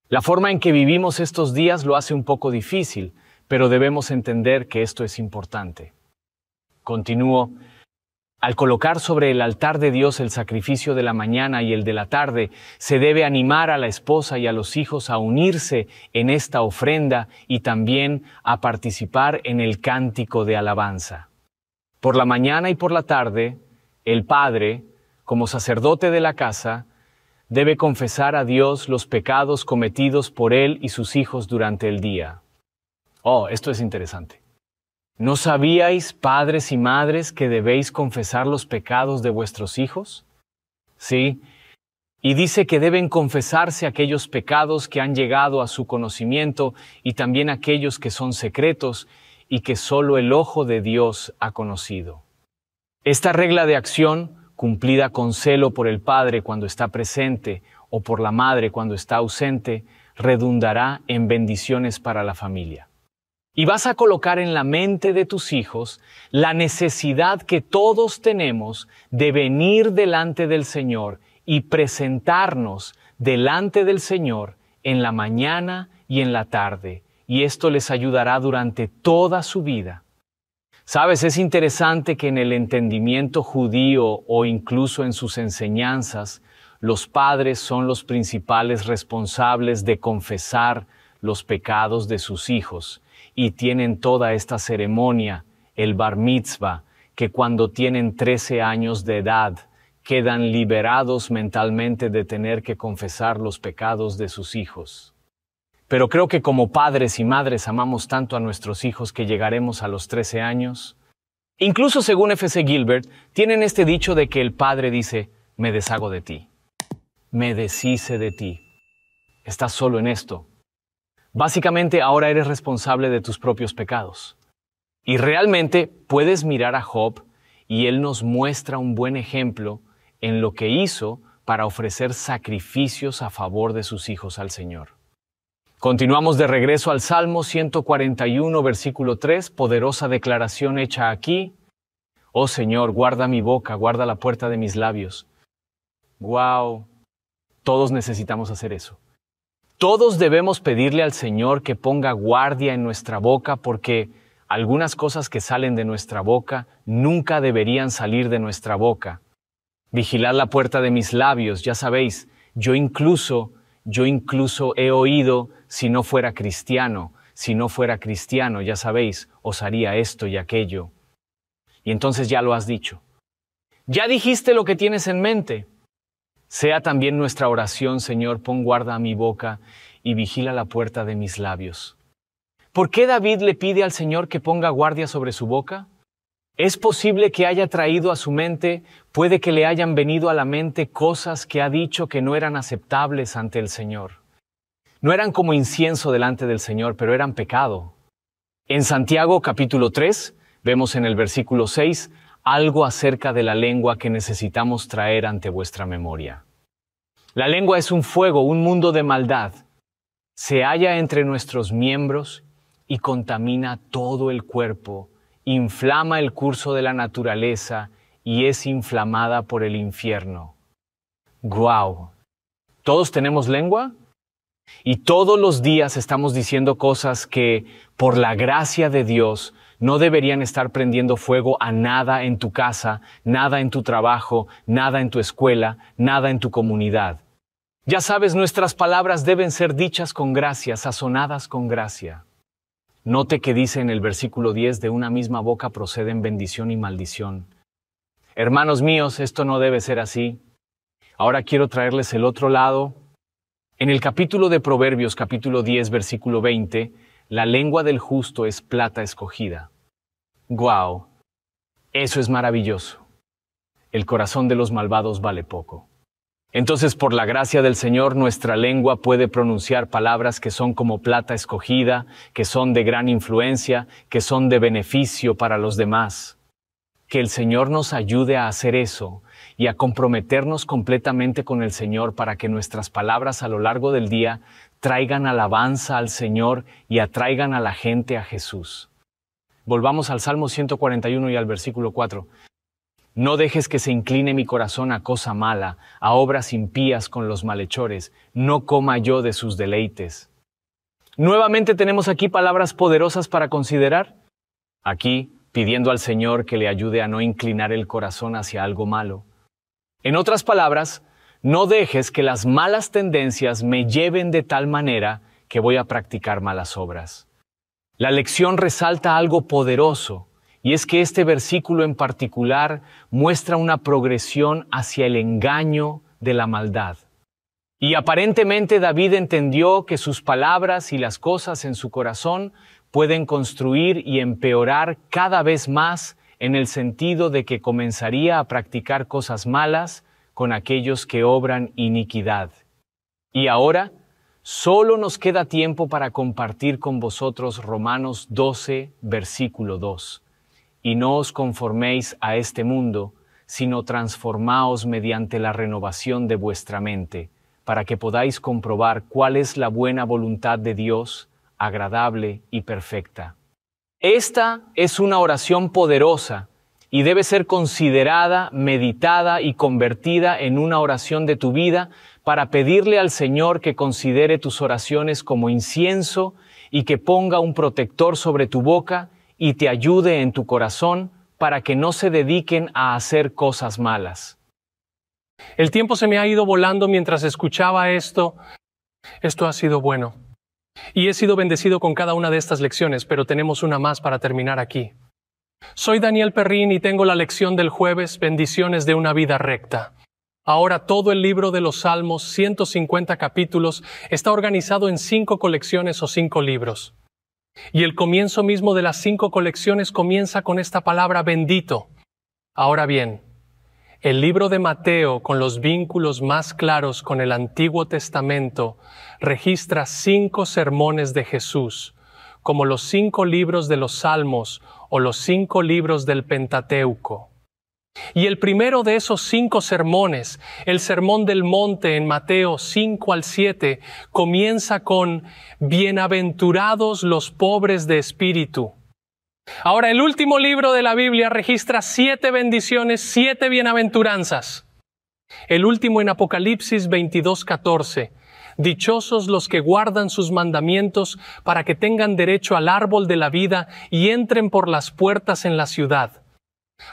La forma en que vivimos estos días lo hace un poco difícil, pero debemos entender que esto es importante. Continúo. Al colocar sobre el altar de Dios el sacrificio de la mañana y el de la tarde, se debe animar a la esposa y a los hijos a unirse en esta ofrenda y también a participar en el cántico de alabanza. Por la mañana y por la tarde, el padre, como sacerdote de la casa, debe confesar a Dios los pecados cometidos por él y sus hijos durante el día. Oh, esto es interesante. ¿No sabíais, padres y madres, que debéis confesar los pecados de vuestros hijos? Sí, y dice que deben confesarse aquellos pecados que han llegado a su conocimiento y también aquellos que son secretos y que solo el ojo de Dios ha conocido. Esta regla de acción, cumplida con celo por el padre cuando está presente o por la madre cuando está ausente, redundará en bendiciones para la familia. Y vas a colocar en la mente de tus hijos la necesidad que todos tenemos de venir delante del Señor y presentarnos delante del Señor en la mañana y en la tarde. Y esto les ayudará durante toda su vida. Sabes, es interesante que en el entendimiento judío o incluso en sus enseñanzas, los padres son los principales responsables de confesar los pecados de sus hijos. y tienen toda esta ceremonia, el bar mitzvah, que cuando tienen 13 años de edad quedan liberados mentalmente de tener que confesar los pecados de sus hijos. Pero creo que como padres y madres amamos tanto a nuestros hijos que llegaremos a los 13 años. Incluso según F.C. Gilbert, tienen este dicho de que el padre dice, me deshago de ti, me deshice de ti. Estás solo en esto. Básicamente ahora eres responsable de tus propios pecados. Y realmente puedes mirar a Job y él nos muestra un buen ejemplo en lo que hizo para ofrecer sacrificios a favor de sus hijos al Señor. Continuamos de regreso al Salmo 141, versículo 3, poderosa declaración hecha aquí. Oh Señor, guarda mi boca, guarda la puerta de mis labios. ¡Wow! Todos necesitamos hacer eso. Todos debemos pedirle al Señor que ponga guardia en nuestra boca porque algunas cosas que salen de nuestra boca nunca deberían salir de nuestra boca. Vigilar la puerta de mis labios, ya sabéis, yo incluso he oído, si no fuera cristiano, ya sabéis, os haría esto y aquello. Y entonces ya lo has dicho. Ya dijiste lo que tienes en mente. Sea también nuestra oración, Señor, pon guarda a mi boca y vigila la puerta de mis labios. ¿Por qué David le pide al Señor que ponga guardia sobre su boca? Es posible que haya traído a su mente, puede que le hayan venido a la mente cosas que ha dicho que no eran aceptables ante el Señor. No eran como incienso delante del Señor, pero eran pecado. En Santiago capítulo 3, vemos en el versículo 6, algo acerca de la lengua que necesitamos traer ante vuestra memoria. La lengua es un fuego, un mundo de maldad. Se halla entre nuestros miembros y contamina todo el cuerpo, inflama el curso de la naturaleza y es inflamada por el infierno. ¡Guau! ¿Todos tenemos lengua? Y todos los días estamos diciendo cosas que, por la gracia de Dios, no deberían estar prendiendo fuego a nada en tu casa, nada en tu trabajo, nada en tu escuela, nada en tu comunidad. Ya sabes, nuestras palabras deben ser dichas con gracia, sazonadas con gracia. Note que dice en el versículo 10, de una misma boca proceden bendición y maldición. Hermanos míos, esto no debe ser así. Ahora quiero traerles el otro lado. En el capítulo de Proverbios, capítulo 10, versículo 20, la lengua del justo es plata escogida. ¡Guau! Eso es maravilloso. El corazón de los malvados vale poco. Entonces, por la gracia del Señor, nuestra lengua puede pronunciar palabras que son como plata escogida, que son de gran influencia, que son de beneficio para los demás. Que el Señor nos ayude a hacer eso y a comprometernos completamente con el Señor para que nuestras palabras a lo largo del día traigan alabanza al Señor y atraigan a la gente a Jesús. Volvamos al Salmo 141 y al versículo 4. No dejes que se incline mi corazón a cosa mala, a obras impías con los malhechores. No coma yo de sus deleites. Nuevamente tenemos aquí palabras poderosas para considerar. Aquí, pidiendo al Señor que le ayude a no inclinar el corazón hacia algo malo. En otras palabras, no dejes que las malas tendencias me lleven de tal manera que voy a practicar malas obras. La lección resalta algo poderoso. Y es que este versículo en particular muestra una progresión hacia el engaño de la maldad. Y aparentemente David entendió que sus palabras y las cosas en su corazón pueden construir y empeorar cada vez más en el sentido de que comenzaría a practicar cosas malas con aquellos que obran iniquidad. Y ahora, solo nos queda tiempo para compartir con vosotros Romanos 12, versículo 2. Y no os conforméis a este mundo, sino transformaos mediante la renovación de vuestra mente, para que podáis comprobar cuál es la buena voluntad de Dios, agradable y perfecta. Esta es una oración poderosa y debe ser considerada, meditada y convertida en una oración de tu vida para pedirle al Señor que considere tus oraciones como incienso y que ponga un protector sobre tu boca y te ayude en tu corazón para que no se dediquen a hacer cosas malas. El tiempo se me ha ido volando mientras escuchaba esto. Esto ha sido bueno. Y he sido bendecido con cada una de estas lecciones, pero tenemos una más para terminar aquí. Soy Daniel Perrín y tengo la lección del jueves, Bendiciones de una vida recta. Ahora todo el libro de los Salmos, 150 capítulos, está organizado en 5 colecciones o 5 libros. Y el comienzo mismo de las 5 colecciones comienza con esta palabra bendito. Ahora bien, el libro de Mateo, con los vínculos más claros con el Antiguo Testamento, registra 5 sermones de Jesús, como los 5 libros de los Salmos o los 5 libros del Pentateuco. Y el primero de esos 5 sermones, el Sermón del Monte en Mateo 5 al 7, comienza con Bienaventurados los pobres de espíritu. Ahora, el último libro de la Biblia registra 7 bendiciones, 7 bienaventuranzas. El último en Apocalipsis 22:14. Dichosos los que guardan sus mandamientos para que tengan derecho al árbol de la vida y entren por las puertas en la ciudad.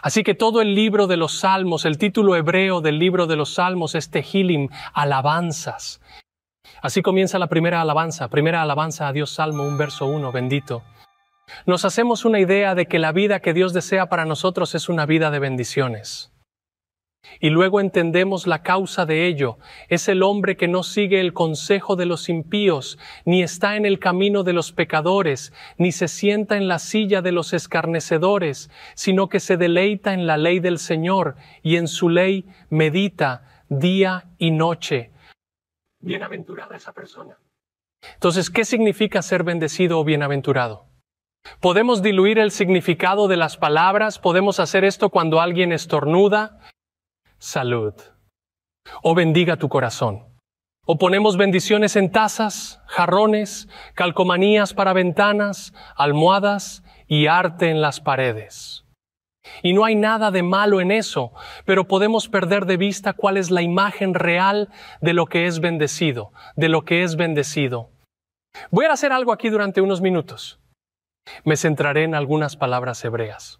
Así que todo el libro de los Salmos, el título hebreo del libro de los Salmos es Tehilim, alabanzas. Así comienza la primera alabanza a Dios, Salmo 1, verso 1, bendito. Nos hacemos una idea de que la vida que Dios desea para nosotros es una vida de bendiciones. Y luego entendemos la causa de ello. Es el hombre que no sigue el consejo de los impíos, ni está en el camino de los pecadores, ni se sienta en la silla de los escarnecedores, sino que se deleita en la ley del Señor y en su ley medita día y noche. Bienaventurada esa persona. Entonces, ¿qué significa ser bendecido o bienaventurado? Podemos diluir el significado de las palabras, podemos hacer esto cuando alguien estornuda, salud, o bendiga tu corazón. O ponemos bendiciones en tazas, jarrones, calcomanías para ventanas, almohadas y arte en las paredes. Y no hay nada de malo en eso, pero podemos perder de vista cuál es la imagen real de lo que es bendecido, de lo que es bendecido. Voy a hacer algo aquí durante unos minutos. Me centraré en algunas palabras hebreas.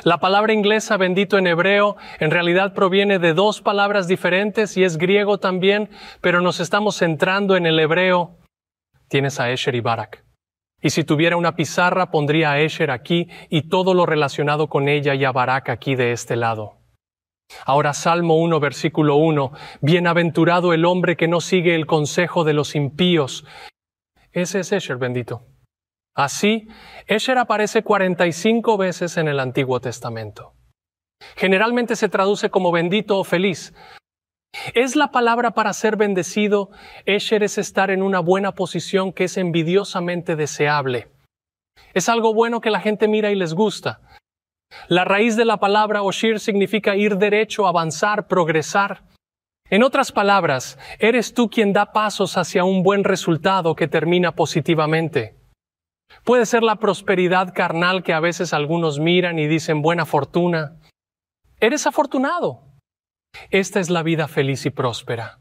La palabra inglesa bendito en hebreo en realidad proviene de 2 palabras diferentes y es griego también, pero nos estamos centrando en el hebreo. Tienes a Esher y Barak. Y si tuviera una pizarra pondría a Esher aquí y todo lo relacionado con ella y a Barak aquí de este lado. Ahora Salmo 1, versículo 1. Bienaventurado el hombre que no sigue el consejo de los impíos. Ese es Esher bendito. Así, Esher aparece 45 veces en el Antiguo Testamento. Generalmente se traduce como bendito o feliz. Es la palabra para ser bendecido. Esher es estar en una buena posición que es envidiosamente deseable. Es algo bueno que la gente mira y les gusta. La raíz de la palabra Oshir significa ir derecho, avanzar, progresar. En otras palabras, eres tú quien da pasos hacia un buen resultado que termina positivamente. Puede ser la prosperidad carnal que a veces algunos miran y dicen buena fortuna. Eres afortunado. Esta es la vida feliz y próspera.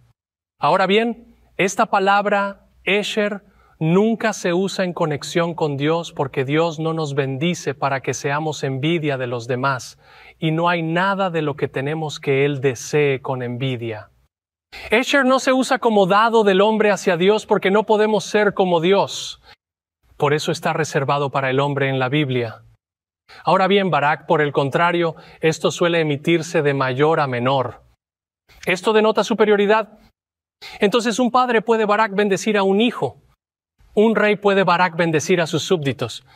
Ahora bien, esta palabra, Esher, nunca se usa en conexión con Dios porque Dios no nos bendice para que seamos envidia de los demás y no hay nada de lo que tenemos que Él desee con envidia. Esher no se usa como dado del hombre hacia Dios porque no podemos ser como Dios. Por eso está reservado para el hombre en la Biblia. Ahora bien, Barak, por el contrario, esto suele emitirse de mayor a menor. Esto denota superioridad. Entonces un padre puede Barak bendecir a un hijo. Un rey puede Barak bendecir a sus súbditos.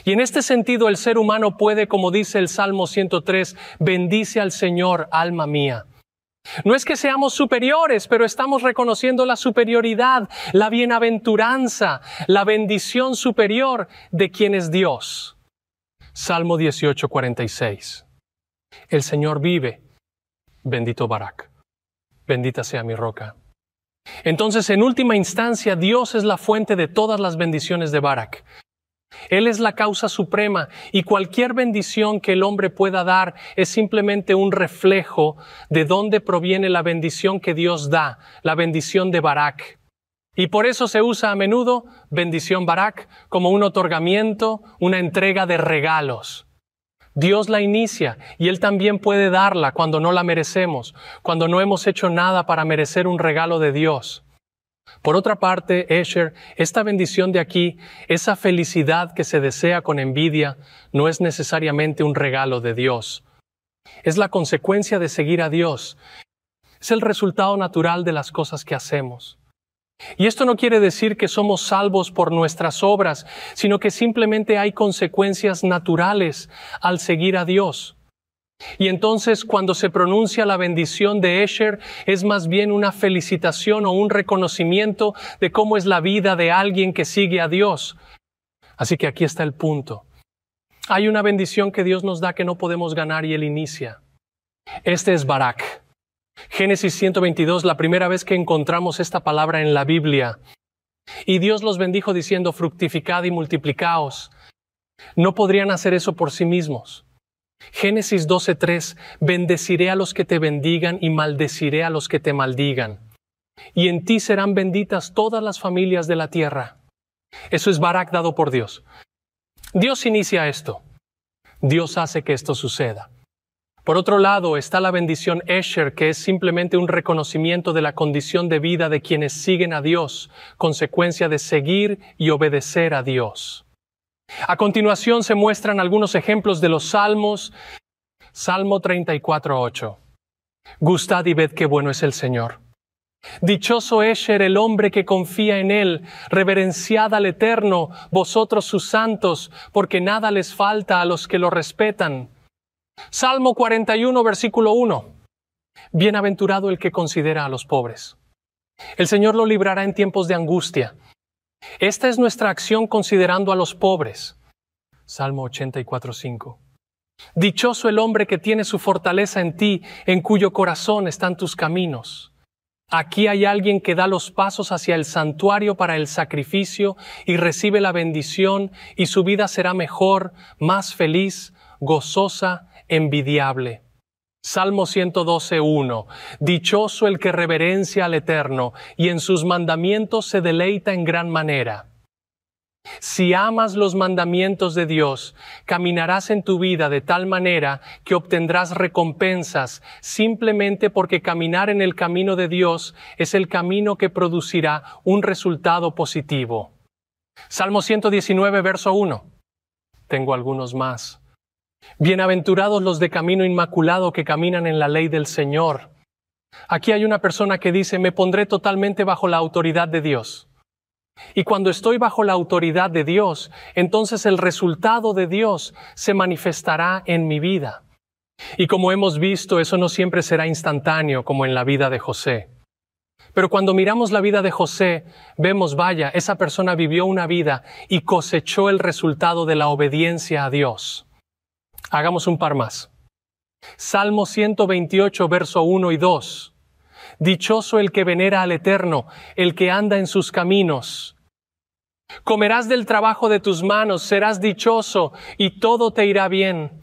Y en este sentido el ser humano puede, como dice el Salmo 103, bendice al Señor, alma mía. No es que seamos superiores, pero estamos reconociendo la superioridad, la bienaventuranza, la bendición superior de quien es Dios. Salmo 18:46. El Señor vive. Bendito Barak. Bendita sea mi roca. Entonces, en última instancia, Dios es la fuente de todas las bendiciones de Barak. Él es la causa suprema y cualquier bendición que el hombre pueda dar es simplemente un reflejo de dónde proviene la bendición que Dios da, la bendición de Barak. Y por eso se usa a menudo bendición Barak como un otorgamiento, una entrega de regalos. Dios la inicia y Él también puede darla cuando no la merecemos, cuando no hemos hecho nada para merecer un regalo de Dios. Por otra parte, Esher, esta bendición de aquí, esa felicidad que se desea con envidia, no es necesariamente un regalo de Dios. Es la consecuencia de seguir a Dios. Es el resultado natural de las cosas que hacemos. Y esto no quiere decir que somos salvos por nuestras obras, sino que simplemente hay consecuencias naturales al seguir a Dios. Y entonces cuando se pronuncia la bendición de Esher, es más bien una felicitación o un reconocimiento de cómo es la vida de alguien que sigue a Dios. Así que aquí está el punto. Hay una bendición que Dios nos da que no podemos ganar y Él inicia. Este es Barak. Génesis 122, la primera vez que encontramos esta palabra en la Biblia. Y Dios los bendijo diciendo, fructificad y multiplicaos. No podrían hacer eso por sí mismos. Génesis 12:3, bendeciré a los que te bendigan y maldeciré a los que te maldigan. Y en ti serán benditas todas las familias de la tierra. Eso es Barak dado por Dios. Dios inicia esto. Dios hace que esto suceda. Por otro lado está la bendición Esher, que es simplemente un reconocimiento de la condición de vida de quienes siguen a Dios, consecuencia de seguir y obedecer a Dios. A continuación se muestran algunos ejemplos de los salmos. Salmo 34:8. Gustad y ved qué bueno es el Señor. Dichoso Esher, el hombre que confía en Él. Reverenciad al Eterno, vosotros sus santos, porque nada les falta a los que lo respetan. Salmo 41, versículo 1. Bienaventurado el que considera a los pobres. El Señor lo librará en tiempos de angustia. Esta es nuestra acción considerando a los pobres. Salmo 84:5. Dichoso el hombre que tiene su fortaleza en ti, en cuyo corazón están tus caminos. Aquí hay alguien que da los pasos hacia el santuario para el sacrificio y recibe la bendición, y su vida será mejor, más feliz, gozosa, envidiable. Salmo 112:1. Dichoso el que reverencia al Eterno y en sus mandamientos se deleita en gran manera. Si amas los mandamientos de Dios, caminarás en tu vida de tal manera que obtendrás recompensas simplemente porque caminar en el camino de Dios es el camino que producirá un resultado positivo. Salmo 119, verso 1. Tengo algunos más. Bienaventurados los de camino inmaculado que caminan en la ley del Señor. Aquí hay una persona que dice, me pondré totalmente bajo la autoridad de Dios. Y cuando estoy bajo la autoridad de Dios, entonces el resultado de Dios se manifestará en mi vida. Y como hemos visto, eso no siempre será instantáneo como en la vida de José. Pero cuando miramos la vida de José, vemos, vaya, esa persona vivió una vida y cosechó el resultado de la obediencia a Dios. Hagamos un par más. Salmo 128, verso 1 y 2. Dichoso el que venera al Eterno, el que anda en sus caminos. Comerás del trabajo de tus manos, serás dichoso y todo te irá bien.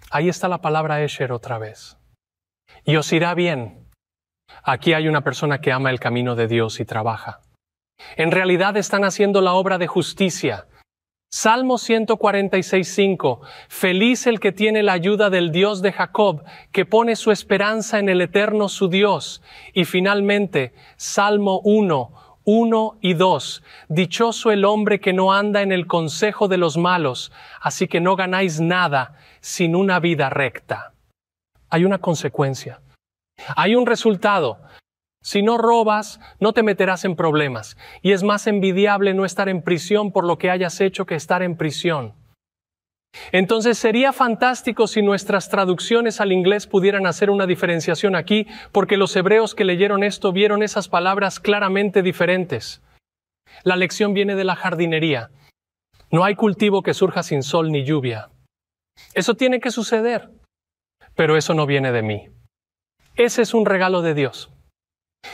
Ahí está la palabra Esher otra vez. Y os irá bien. Aquí hay una persona que ama el camino de Dios y trabaja. En realidad están haciendo la obra de justicia. Salmo 146:5. Feliz el que tiene la ayuda del Dios de Jacob, que pone su esperanza en el Eterno su Dios. Y finalmente, Salmo 1 y 2. Dichoso el hombre que no anda en el consejo de los malos, así que no ganáis nada sin una vida recta. Hay una consecuencia. Hay un resultado. Si no robas, no te meterás en problemas. Y es más envidiable no estar en prisión por lo que hayas hecho que estar en prisión. Entonces sería fantástico si nuestras traducciones al inglés pudieran hacer una diferenciación aquí, porque los hebreos que leyeron esto vieron esas palabras claramente diferentes. La lección viene de la jardinería. No hay cultivo que surja sin sol ni lluvia. Eso tiene que suceder, pero eso no viene de mí. Ese es un regalo de Dios.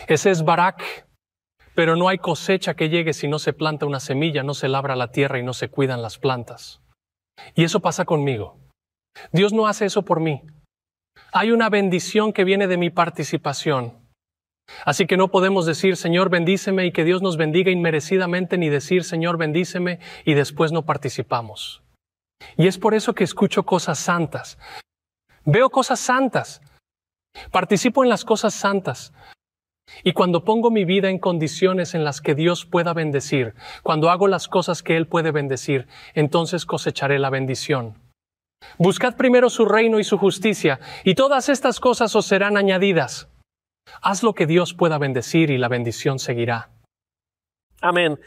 Ese es Barak, pero no hay cosecha que llegue si no se planta una semilla, no se labra la tierra y no se cuidan las plantas. Y eso pasa conmigo. Dios no hace eso por mí. Hay una bendición que viene de mi participación. Así que no podemos decir, Señor, bendíceme y que Dios nos bendiga inmerecidamente, ni decir, Señor, bendíceme y después no participamos. Y es por eso que escucho cosas santas. Veo cosas santas. Participo en las cosas santas. Y cuando pongo mi vida en condiciones en las que Dios pueda bendecir, cuando hago las cosas que Él puede bendecir, entonces cosecharé la bendición. Buscad primero su reino y su justicia, y todas estas cosas os serán añadidas. Haz lo que Dios pueda bendecir y la bendición seguirá. Amén.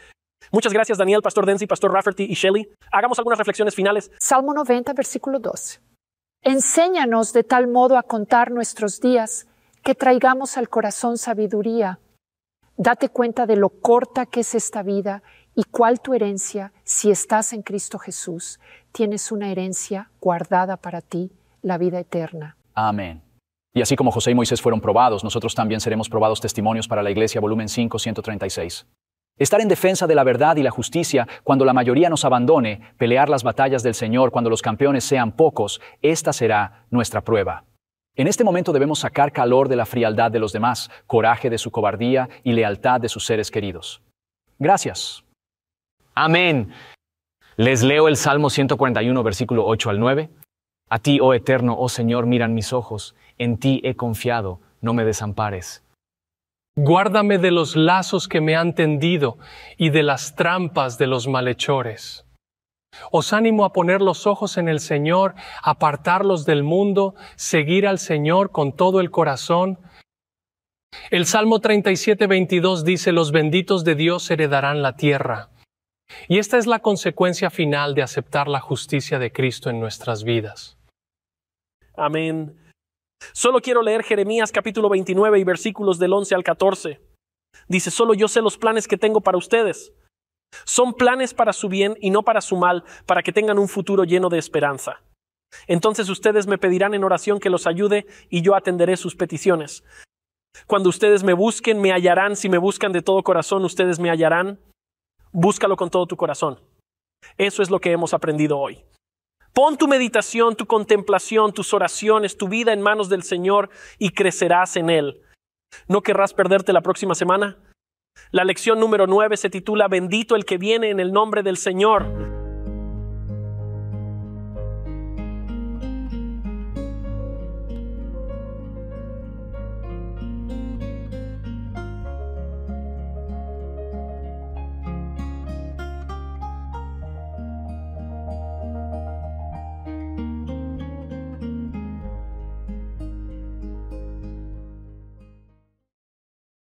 Muchas gracias, Daniel, Pastor Denzi, Pastor Rafferty y Shelley. Hagamos algunas reflexiones finales. Salmo 90, versículo 12. Enséñanos de tal modo a contar nuestros días que traigamos al corazón sabiduría. Date cuenta de lo corta que es esta vida y cuál tu herencia si estás en Cristo Jesús. Tienes una herencia guardada para ti, la vida eterna. Amén. Y así como José y Moisés fueron probados, nosotros también seremos probados testimonios para la Iglesia, volumen 5, 136. Estar en defensa de la verdad y la justicia cuando la mayoría nos abandone, pelear las batallas del Señor cuando los campeones sean pocos, esta será nuestra prueba. En este momento debemos sacar calor de la frialdad de los demás, coraje de su cobardía y lealtad de sus seres queridos. Gracias. Amén. Les leo el Salmo 141, versículo 8 al 9. A ti, oh Eterno, oh Señor, miran mis ojos. En ti he confiado, no me desampares. Guárdame de los lazos que me han tendido y de las trampas de los malhechores. Os animo a poner los ojos en el Señor, apartarlos del mundo, seguir al Señor con todo el corazón. El Salmo 37, 22 dice, los benditos de Dios heredarán la tierra. Y esta es la consecuencia final de aceptar la justicia de Cristo en nuestras vidas. Amén. Solo quiero leer Jeremías capítulo 29 y versículos del 11 al 14. Dice, solo yo sé los planes que tengo para ustedes. Son planes para su bien y no para su mal, para que tengan un futuro lleno de esperanza. Entonces ustedes me pedirán en oración que los ayude y yo atenderé sus peticiones. Cuando ustedes me busquen, me hallarán. Si me buscan de todo corazón, ustedes me hallarán. Búscalo con todo tu corazón. Eso es lo que hemos aprendido hoy. Pon tu meditación, tu contemplación, tus oraciones, tu vida en manos del Señor y crecerás en Él. ¿No querrás perderte la próxima semana? La lección número 9 se titula Bendito el que viene en el nombre del Señor.